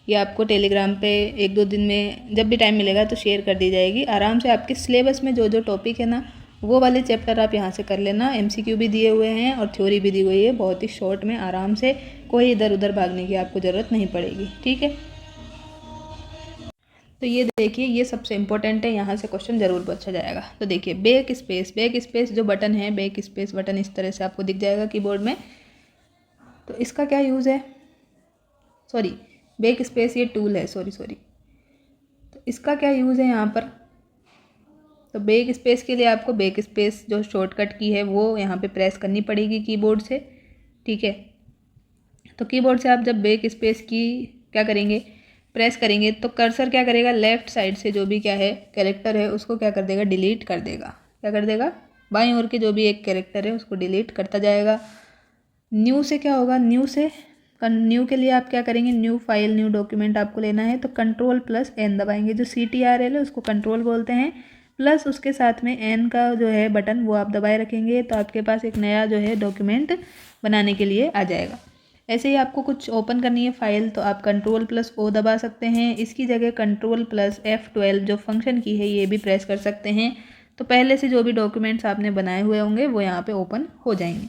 ये आपको टेलीग्राम पे 1-2 दिन में जब भी टाइम मिलेगा तो शेयर कर दी जाएगी। आराम से आपके सिलेबस में जो जो टॉपिक है ना वो वाले चैप्टर आप यहाँ से कर लेना। एमसीक्यू भी दिए हुए हैं और थ्योरी भी दी हुई है, बहुत ही शॉर्ट में, आराम से, कोई इधर उधर भागने की आपको ज़रूरत नहीं पड़ेगी। ठीक है, तो ये देखिए, ये सबसे इम्पोर्टेंट है, यहाँ से क्वेश्चन ज़रूर पूछा जाएगा। तो देखिए बैक स्पेस जो बटन है, बैक स्पेस बटन इस तरह से आपको दिख जाएगा कीबोर्ड में। तो इसका क्या यूज़ है, सॉरी बैक स्पेस ये टूल है, सॉरी। तो इसका क्या यूज़ है यहाँ पर, तो बैक स्पेस के लिए आपको बैक स्पेस जो शॉर्टकट की है वो यहाँ पे प्रेस करनी पड़ेगी कीबोर्ड से। ठीक है, तो कीबोर्ड से आप जब बैक स्पेस की क्या करेंगे, प्रेस करेंगे, तो कर्सर क्या करेगा, लेफ़्ट साइड से जो भी क्या है कैरेक्टर है उसको क्या कर देगा, डिलीट कर देगा। क्या कर देगा, बाईं ओर के जो भी एक कैरेक्टर है उसको डिलीट करता जाएगा। न्यू से क्या होगा, न्यू के लिए आप क्या करेंगे, न्यू फाइल, न्यू डॉक्यूमेंट आपको लेना है तो Ctrl+N दबाएंगे। जो CTRL है उसको कंट्रोल बोलते हैं, प्लस उसके साथ में N का जो है बटन वो आप दबाए रखेंगे, तो आपके पास एक नया जो है डॉक्यूमेंट बनाने के लिए आ जाएगा। ऐसे ही आपको कुछ ओपन करनी है फाइल तो आप Ctrl+O दबा सकते हैं। इसकी जगह Ctrl+F12 जो फंक्शन की है ये भी प्रेस कर सकते हैं। तो पहले से जो भी डॉक्यूमेंट्स आपने बनाए हुए होंगे वो यहाँ पे ओपन हो जाएंगे।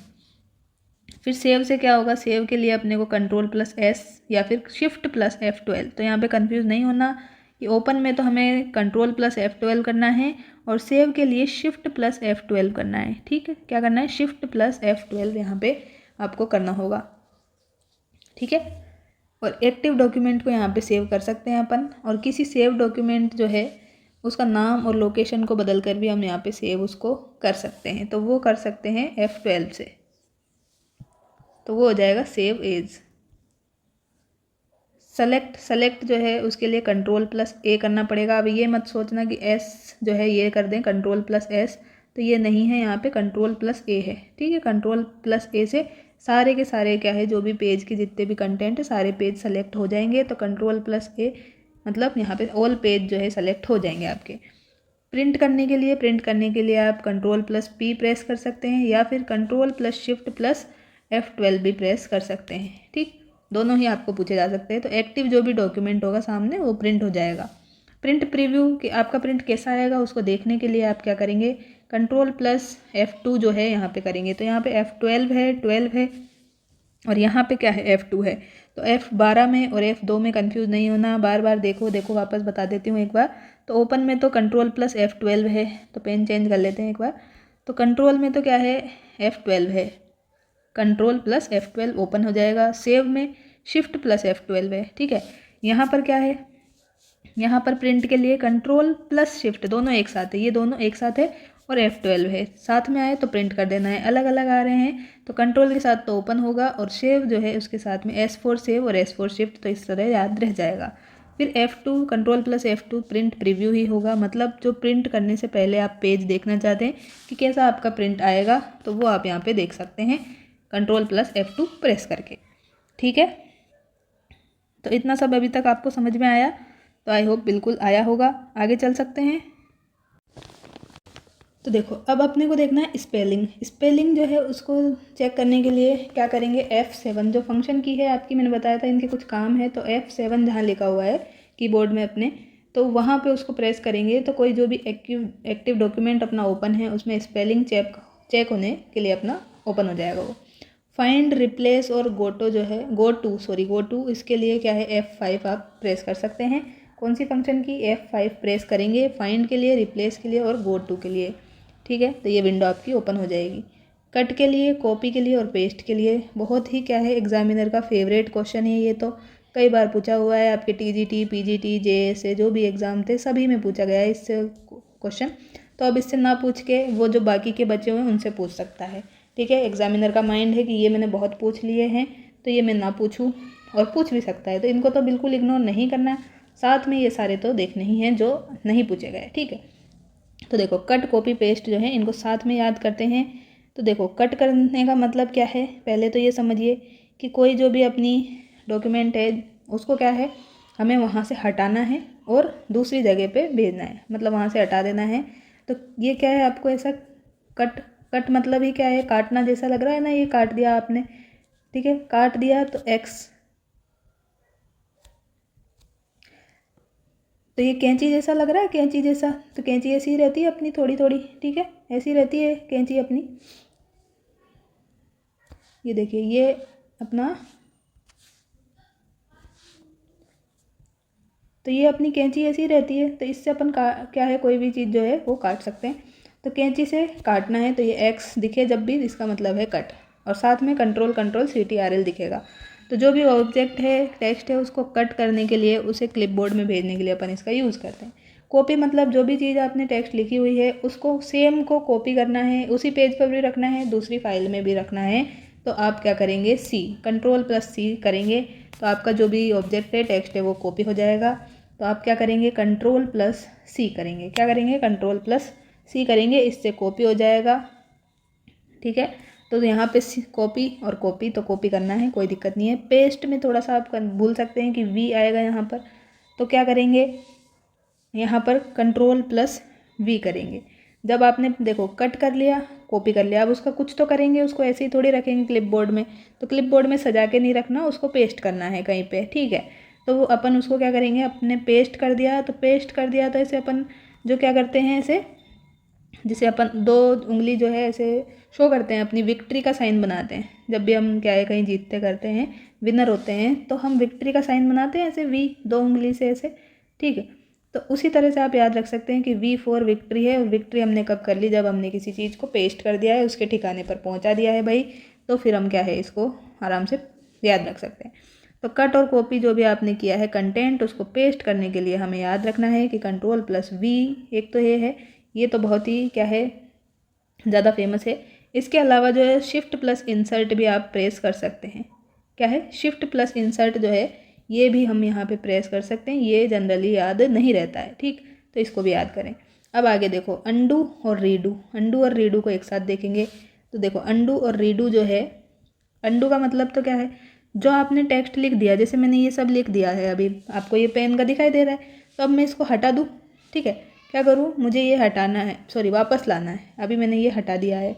फिर सेव से क्या होगा, सेव के लिए अपने को Ctrl+S या फिर Shift+F12। तो यहाँ पे कंफ्यूज नहीं होना, कि ओपन में तो हमें Ctrl+F12 करना है और सेव के लिए Shift+F12 करना है। ठीक है, क्या करना है, Shift+F12 यहाँ पे आपको करना होगा। ठीक है, और एक्टिव डॉक्यूमेंट को यहाँ पे सेव कर सकते हैं अपन, और किसी सेव डॉक्यूमेंट जो है उसका नाम और लोकेशन को बदल कर भी हम यहाँ पे सेव उसको कर सकते हैं। तो वो कर सकते हैं F12 से, तो वो हो जाएगा सेव एज। सेलेक्ट जो है उसके लिए Ctrl+A करना पड़ेगा। अब ये मत सोचना कि S जो है ये कर दें Ctrl+S, तो ये नहीं है, यहाँ पे Ctrl+A है। ठीक है, Ctrl+A से सारे के सारे क्या है जो भी पेज के जितने भी कंटेंट है सारे पेज सेलेक्ट हो जाएंगे। तो Ctrl+A मतलब यहाँ पे ऑल पेज जो है सेलेक्ट हो जाएंगे आपके। प्रिंट करने के लिए आप Ctrl+P प्रेस कर सकते हैं या फिर Ctrl+Shift+F12 भी प्रेस कर सकते हैं। ठीक, दोनों ही आपको पूछे जा सकते हैं। तो एक्टिव जो भी डॉक्यूमेंट होगा सामने वो प्रिंट हो जाएगा। प्रिंट प्रीव्यू कि आपका प्रिंट कैसा आएगा उसको देखने के लिए आप क्या करेंगे, Ctrl+F2 जो है यहाँ पे करेंगे। तो यहाँ पे F12 है, 12 है और यहाँ पे क्या है, F2 है। तो F12 में और F2 में कंफ्यूज नहीं होना, बार बार देखो वापस बता देती हूँ एक बार। तो ओपन में तो Ctrl+F12 है, तो पेन चेंज कर लेते हैं एक बार। तो कंट्रोल में तो क्या है, F12 है, Ctrl+F12 ओपन हो जाएगा। सेव में Shift+F12 है। ठीक है, यहाँ पर क्या है, यहाँ पर प्रिंट के लिए Ctrl+Shift दोनों एक साथ है, ये दोनों एक साथ है और F12 है, साथ में आए तो प्रिंट कर देना है। अलग अलग आ रहे हैं तो कंट्रोल के साथ तो ओपन होगा और सेव जो है उसके साथ में S4 सेव और S4 शिफ्ट, तो इस तरह याद रह जाएगा। फिर F2 Ctrl+F2 प्रिंट प्रीव्यू ही होगा, मतलब जो प्रिंट करने से पहले आप पेज देखना चाहते हैं कि कैसा आपका प्रिंट आएगा तो वो आप यहाँ पे देख सकते हैं Ctrl+F2 प्रेस करके। ठीक है, तो इतना सब अभी तक आपको समझ में आया, तो आई होप बिल्कुल आया होगा। आगे चल सकते हैं। तो देखो अब अपने को देखना है स्पेलिंग जो है उसको चेक करने के लिए क्या करेंगे, F7 जो फंक्शन की है आपकी, मैंने बताया था इनके कुछ काम है, तो F7 जहाँ लिखा हुआ है कीबोर्ड में अपने, तो वहाँ पे उसको प्रेस करेंगे तो कोई जो भी एक्टिव डॉक्यूमेंट अपना ओपन है उसमें स्पेलिंग चेक होने के लिए अपना ओपन हो जाएगा वो। फाइंड, रिप्लेस और गो टू, इसके लिए क्या है F5 आप प्रेस कर सकते हैं। कौन सी फंक्शन की, F5 प्रेस करेंगे फाइंड के लिए, रिप्लेस के लिए और गो टू के लिए। ठीक है, तो ये विंडो आपकी ओपन हो जाएगी। कट के लिए, कॉपी के लिए और पेस्ट के लिए बहुत ही क्या है एग्जामिनर का फेवरेट क्वेश्चन है ये, तो कई बार पूछा हुआ है आपके TGT, PGT, JSA जो भी एग्ज़ाम थे सभी में पूछा गया है इससे क्वेश्चन। तो अब इससे ना पूछ के वो जो बाकी के बचे हुए हैं उनसे पूछ सकता है। ठीक है, एग्जामिनर का माइंड है कि ये मैंने बहुत पूछ लिए हैं तो ये मैं ना पूछूं, और पूछ भी सकता है, तो इनको तो बिल्कुल इग्नोर नहीं करना है। साथ में ये सारे तो देखने ही हैं जो नहीं पूछे गए। ठीक है, तो देखो कट, कॉपी, पेस्ट जो है इनको साथ में याद करते हैं। तो देखो कट करने का मतलब क्या है, पहले तो ये समझिए कि कोई जो भी अपनी डॉक्यूमेंट है उसको क्या है हमें वहाँ से हटाना है और दूसरी जगह पे भेजना है, मतलब वहाँ से हटा देना है। तो ये क्या है आपको ऐसा कट मतलब ही क्या है, काटना जैसा लग रहा है ना, ये काट दिया आपने। ठीक है, काट दिया तो X, तो ये कैंची जैसा लग रहा है, कैंची जैसा, तो कैंची ऐसी ही रहती है अपनी थोड़ी थोड़ी। ठीक है, ऐसी रहती है कैंची अपनी। ये देखिए ये अपना, तो ये अपनी कैंची ऐसी रहती है, तो इससे अपन क्या है कोई भी चीज़ जो है वो काट सकते हैं। तो कैंची से काटना है तो ये X दिखे जब भी इसका मतलब है कट, और साथ में कंट्रोल CTRL दिखेगा। तो जो भी ऑब्जेक्ट है, टेक्स्ट है, उसको कट करने के लिए, उसे क्लिपबोर्ड में भेजने के लिए अपन इसका यूज़ करते हैं। कॉपी मतलब जो भी चीज़ आपने टेक्स्ट लिखी हुई है उसको सेम को कॉपी करना है, उसी पेज पर भी रखना है, दूसरी फाइल में भी रखना है। तो आप क्या करेंगे, Ctrl+C करेंगे तो आपका जो भी ऑब्जेक्ट है, टेक्स्ट है, वो कॉपी हो जाएगा। तो आप क्या करेंगे, Ctrl+C करेंगे, क्या करेंगे, Ctrl+C करेंगे, इससे कॉपी हो जाएगा। ठीक है, तो यहाँ पे कॉपी और कॉपी, तो कॉपी करना है, कोई दिक्कत नहीं है। पेस्ट में थोड़ा सा आप भूल सकते हैं कि V आएगा यहाँ पर, तो क्या करेंगे, यहाँ पर Ctrl+V करेंगे। जब आपने देखो कट कर लिया, कॉपी कर लिया, अब उसका कुछ तो करेंगे, उसको ऐसे ही थोड़ी रखेंगे क्लिपबोर्ड में, तो क्लिपबोर्ड में सजा के नहीं रखना, उसको पेस्ट करना है कहीं पे। ठीक है, तो वो अपन उसको क्या करेंगे, अपने पेस्ट कर दिया तो ऐसे अपन जो क्या करते हैं, ऐसे जिसे अपन 2 उंगली जो है ऐसे शो करते हैं, अपनी विक्ट्री का साइन बनाते हैं। जब भी हम क्या है कहीं जीतते करते हैं, विनर होते हैं, तो हम विक्ट्री का साइन बनाते हैं ऐसे V 2 उंगली से ऐसे। ठीक है, तो उसी तरह से आप याद रख सकते हैं कि V4 विक्ट्री है, और विक्ट्री हमने कब कर ली, जब हमने किसी चीज़ को पेस्ट कर दिया है, उसके ठिकाने पर पहुंचा दिया है भाई, तो फिर हम क्या है इसको आराम से याद रख सकते हैं। तो कट और कॉपी जो भी आपने किया है कंटेंट, उसको पेस्ट करने के लिए हमें याद रखना है कि Ctrl+V, एक तो ये है, ये तो बहुत ही क्या है ज़्यादा फेमस है। इसके अलावा जो है Shift+Insert भी आप प्रेस कर सकते हैं। क्या है, Shift+Insert जो है ये भी हम यहाँ पे प्रेस कर सकते हैं, ये जनरली याद नहीं रहता है। ठीक, तो इसको भी याद करें। अब आगे देखो अंडू और रीडू को एक साथ देखेंगे। तो देखो अंडू और रीडू जो है, अंडू का मतलब तो क्या है, जो आपने टेक्स्ट लिख दिया, जैसे मैंने ये सब लिख दिया है, अभी आपको ये पेन का दिखाई दे रहा है, तो अब मैं इसको हटा दूँ। ठीक है, क्या करूँ, मुझे ये हटाना है, सॉरी वापस लाना है। अभी मैंने ये हटा दिया है,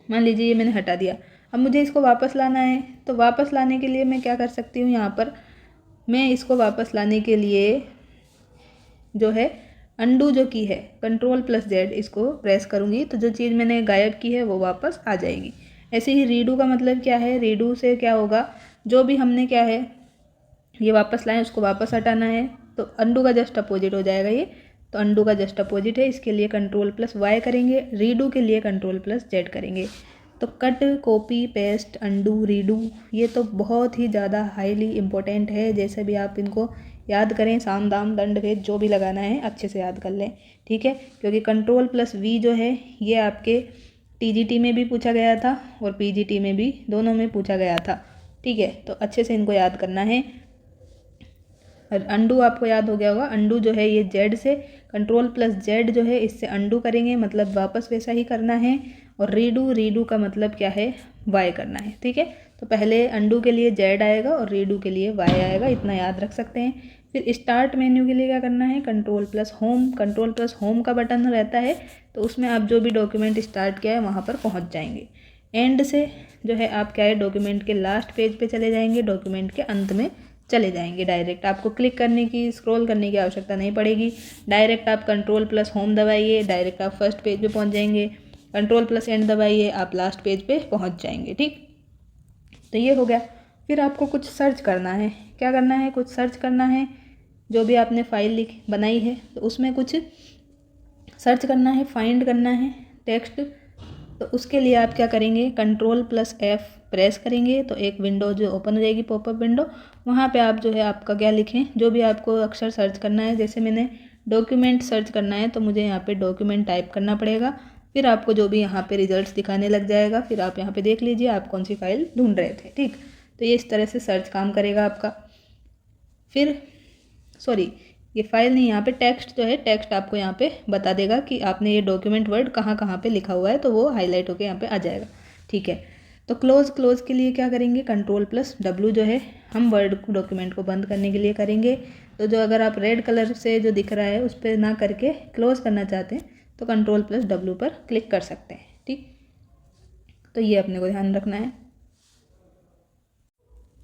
मान लीजिए ये मैंने हटा दिया, अब मुझे इसको वापस लाना है। तो वापस लाने के लिए मैं क्या कर सकती हूँ, यहाँ पर मैं इसको वापस लाने के लिए जो है अंडू जो की है Ctrl+Z इसको प्रेस करूँगी, तो जो चीज़ मैंने गायब की है वो वापस आ जाएगी। ऐसे ही रीडू का मतलब क्या है, रीडू से क्या होगा, जो भी हमने क्या है ये वापस लाएं उसको वापस हटाना है, तो अंडू का जस्ट अपोजिट हो जाएगा ये। तो अंडू का जस्ट अपोजिट है, इसके लिए Ctrl+Y करेंगे, रीडू के लिए Ctrl+Z करेंगे। तो cut, copy, paste, undo, redo, ये तो बहुत ही ज़्यादा हाईली इम्पोर्टेंट है। जैसे भी आप इनको याद करें, साम दाम दंड भेद जो भी लगाना है अच्छे से याद कर लें। ठीक है, क्योंकि Ctrl+V जो है ये आपके TGT में भी पूछा गया था और PGT में भी, दोनों में पूछा गया था। ठीक है, तो अच्छे से इनको याद करना है। अंडू आपको याद हो गया होगा, अंडू जो है ये Z से, Ctrl+Z जो है इससे अंडू करेंगे, मतलब वापस वैसा ही करना है। और रीडू का मतलब क्या है, Y करना है। ठीक है, तो पहले अंडू के लिए Z आएगा और रीडू के लिए Y आएगा, इतना याद रख सकते हैं। फिर स्टार्ट मेन्यू के लिए क्या करना है, control plus home. Control plus home का बटन रहता है तो उसमें आप जो भी डॉक्यूमेंट स्टार्ट किया है वहाँ पर पहुँच जाएंगे। एंड से जो है आप क्या है, डॉक्यूमेंट के लास्ट पेज पे चले जाएंगे, डॉक्यूमेंट के अंत में चले जाएंगे। डायरेक्ट आपको क्लिक करने की, स्क्रॉल करने की आवश्यकता नहीं पड़ेगी। डायरेक्ट आप कंट्रोल प्लस होम दबाइए, डायरेक्ट आप फर्स्ट पेज पे पहुंच जाएंगे। कंट्रोल प्लस एंड दबाइए, आप लास्ट पेज पे पहुंच जाएंगे। ठीक, तो ये हो गया। फिर आपको कुछ सर्च करना है। क्या करना है, कुछ सर्च करना है। जो भी आपने फाइल बनाई है तो उसमें कुछ सर्च करना है, फाइंड करना है टेक्स्ट। तो उसके लिए आप क्या करेंगे, कंट्रोल प्लस F प्रेस करेंगे तो एक विंडो जो ओपन हो जाएगी, पॉपअप विंडो। वहाँ पे आप जो है आपका क्या लिखें, जो भी आपको अक्षर सर्च करना है। जैसे मैंने डॉक्यूमेंट सर्च करना है तो मुझे यहाँ पे डॉक्यूमेंट टाइप करना पड़ेगा। फिर आपको जो भी यहाँ पे रिजल्ट्स दिखाने लग जाएगा। फिर आप यहाँ पे देख लीजिए आप कौन सी फाइल ढूंढ रहे थे। ठीक, तो ये इस तरह से सर्च काम करेगा आपका। फिर सॉरी, ये फाइल नहीं, यहाँ पे टेक्स्ट जो है, टेक्स्ट आपको यहाँ पे बता देगा कि आपने ये डॉक्यूमेंट वर्ड कहाँ पे लिखा हुआ है, तो वो हाईलाइट होकर यहाँ पे आ जाएगा। ठीक है, तो क्लोज के लिए क्या करेंगे, कंट्रोल प्लस W जो है हम वर्ड डॉक्यूमेंट को बंद करने के लिए करेंगे। तो जो अगर आप रेड कलर से जो दिख रहा है उस पर ना करके क्लोज करना चाहते हैं तो कंट्रोल प्लस W पर क्लिक कर सकते हैं। ठीक, तो ये अपने को ध्यान रखना है।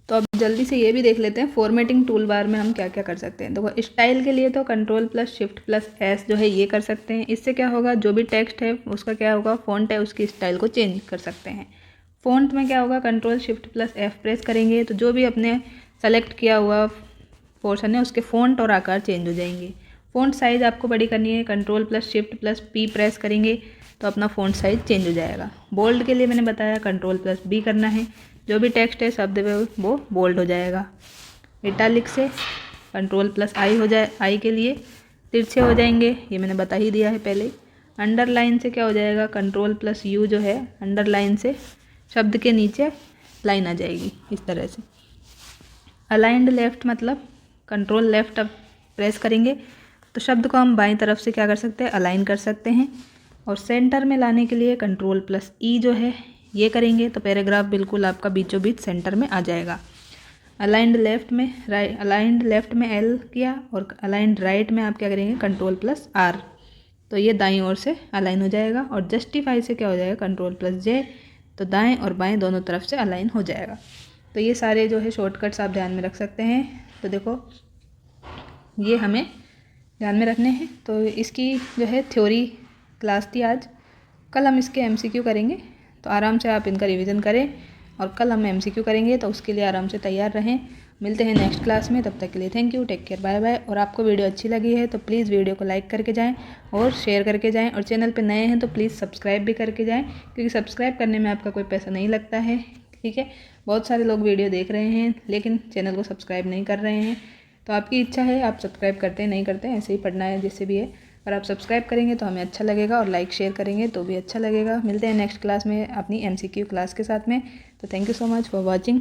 तो अब जल्दी से ये भी देख लेते हैं फॉर्मेटिंग टूल बार में हम क्या क्या कर सकते हैं। देखो स्टाइल के लिए तो control plus shift plus S जो है ये कर सकते हैं। इससे क्या होगा, जो भी टेक्स्ट है उसका क्या होगा, फ़ॉन्ट है उसकी स्टाइल को चेंज कर सकते हैं। फ़ॉन्ट में क्या होगा, control shift plus F press करेंगे तो जो भी अपने सेलेक्ट किया हुआ पोर्शन है उसके फ़ॉन्ट और आकार चेंज हो जाएंगे। फ़ॉन्ट साइज़ आपको बड़ी करनी है, control plus shift plus P press करेंगे तो अपना फ़ॉन्ट साइज़ चेंज हो जाएगा। बोल्ड के लिए मैंने बताया कंट्रोल प्लस B करना है, जो भी टेक्स्ट है शब्द में वो बोल्ड हो जाएगा। इटालिक से कंट्रोल प्लस I हो जाए, I के लिए तिरछे हो जाएंगे, ये मैंने बता ही दिया है पहले। अंडरलाइन से क्या हो जाएगा, कंट्रोल प्लस U जो है अंडरलाइन से शब्द के नीचे लाइन आ जाएगी इस तरह से। अलाइंड लेफ्ट मतलब कंट्रोल लेफ्ट अब प्रेस करेंगे तो शब्द को हम बाईं तरफ से क्या कर सकते हैं, अलाइन कर सकते हैं। और सेंटर में लाने के लिए कंट्रोल प्लस E जो है ये करेंगे तो पैराग्राफ बिल्कुल आपका बीचों बीच सेंटर में आ जाएगा। अलाइंड लेफ्ट में L किया और अलाइंड राइट में आप क्या करेंगे, कंट्रोल प्लस R, तो ये दाईं ओर से अलाइन हो जाएगा। और जस्टिफाई से क्या हो जाएगा, कंट्रोल प्लस J, तो दाएं और बाएं दोनों तरफ से अलाइन हो जाएगा। तो ये सारे जो है शॉर्टकट्स आप ध्यान में रख सकते हैं। तो देखो ये हमें ध्यान में रखने हैं। तो इसकी जो है थ्योरी क्लास थी आज, कल हम इसके MCQ करेंगे। तो आराम से आप इनका रिवीजन करें और कल हम MCQ करेंगे, तो उसके लिए आराम से तैयार रहें। मिलते हैं नेक्स्ट क्लास में, तब तक के लिए thank you, take care, bye bye. और आपको वीडियो अच्छी लगी है तो प्लीज़ वीडियो को लाइक करके जाएं और शेयर करके जाएं। और चैनल पे नए हैं तो प्लीज़ सब्सक्राइब भी करके जाएं, क्योंकि सब्सक्राइब करने में आपका कोई पैसा नहीं लगता है। ठीक है, बहुत सारे लोग वीडियो देख रहे हैं लेकिन चैनल को सब्सक्राइब नहीं कर रहे हैं। तो आपकी इच्छा है, आप सब्सक्राइब करते हैं नहीं करते हैं, ऐसे ही पढ़ना है जिससे भी है। और आप सब्सक्राइब करेंगे तो हमें अच्छा लगेगा और लाइक शेयर करेंगे तो भी अच्छा लगेगा। मिलते हैं नेक्स्ट क्लास में अपनी MCQ क्लास के साथ में। तो thank you so much for watching.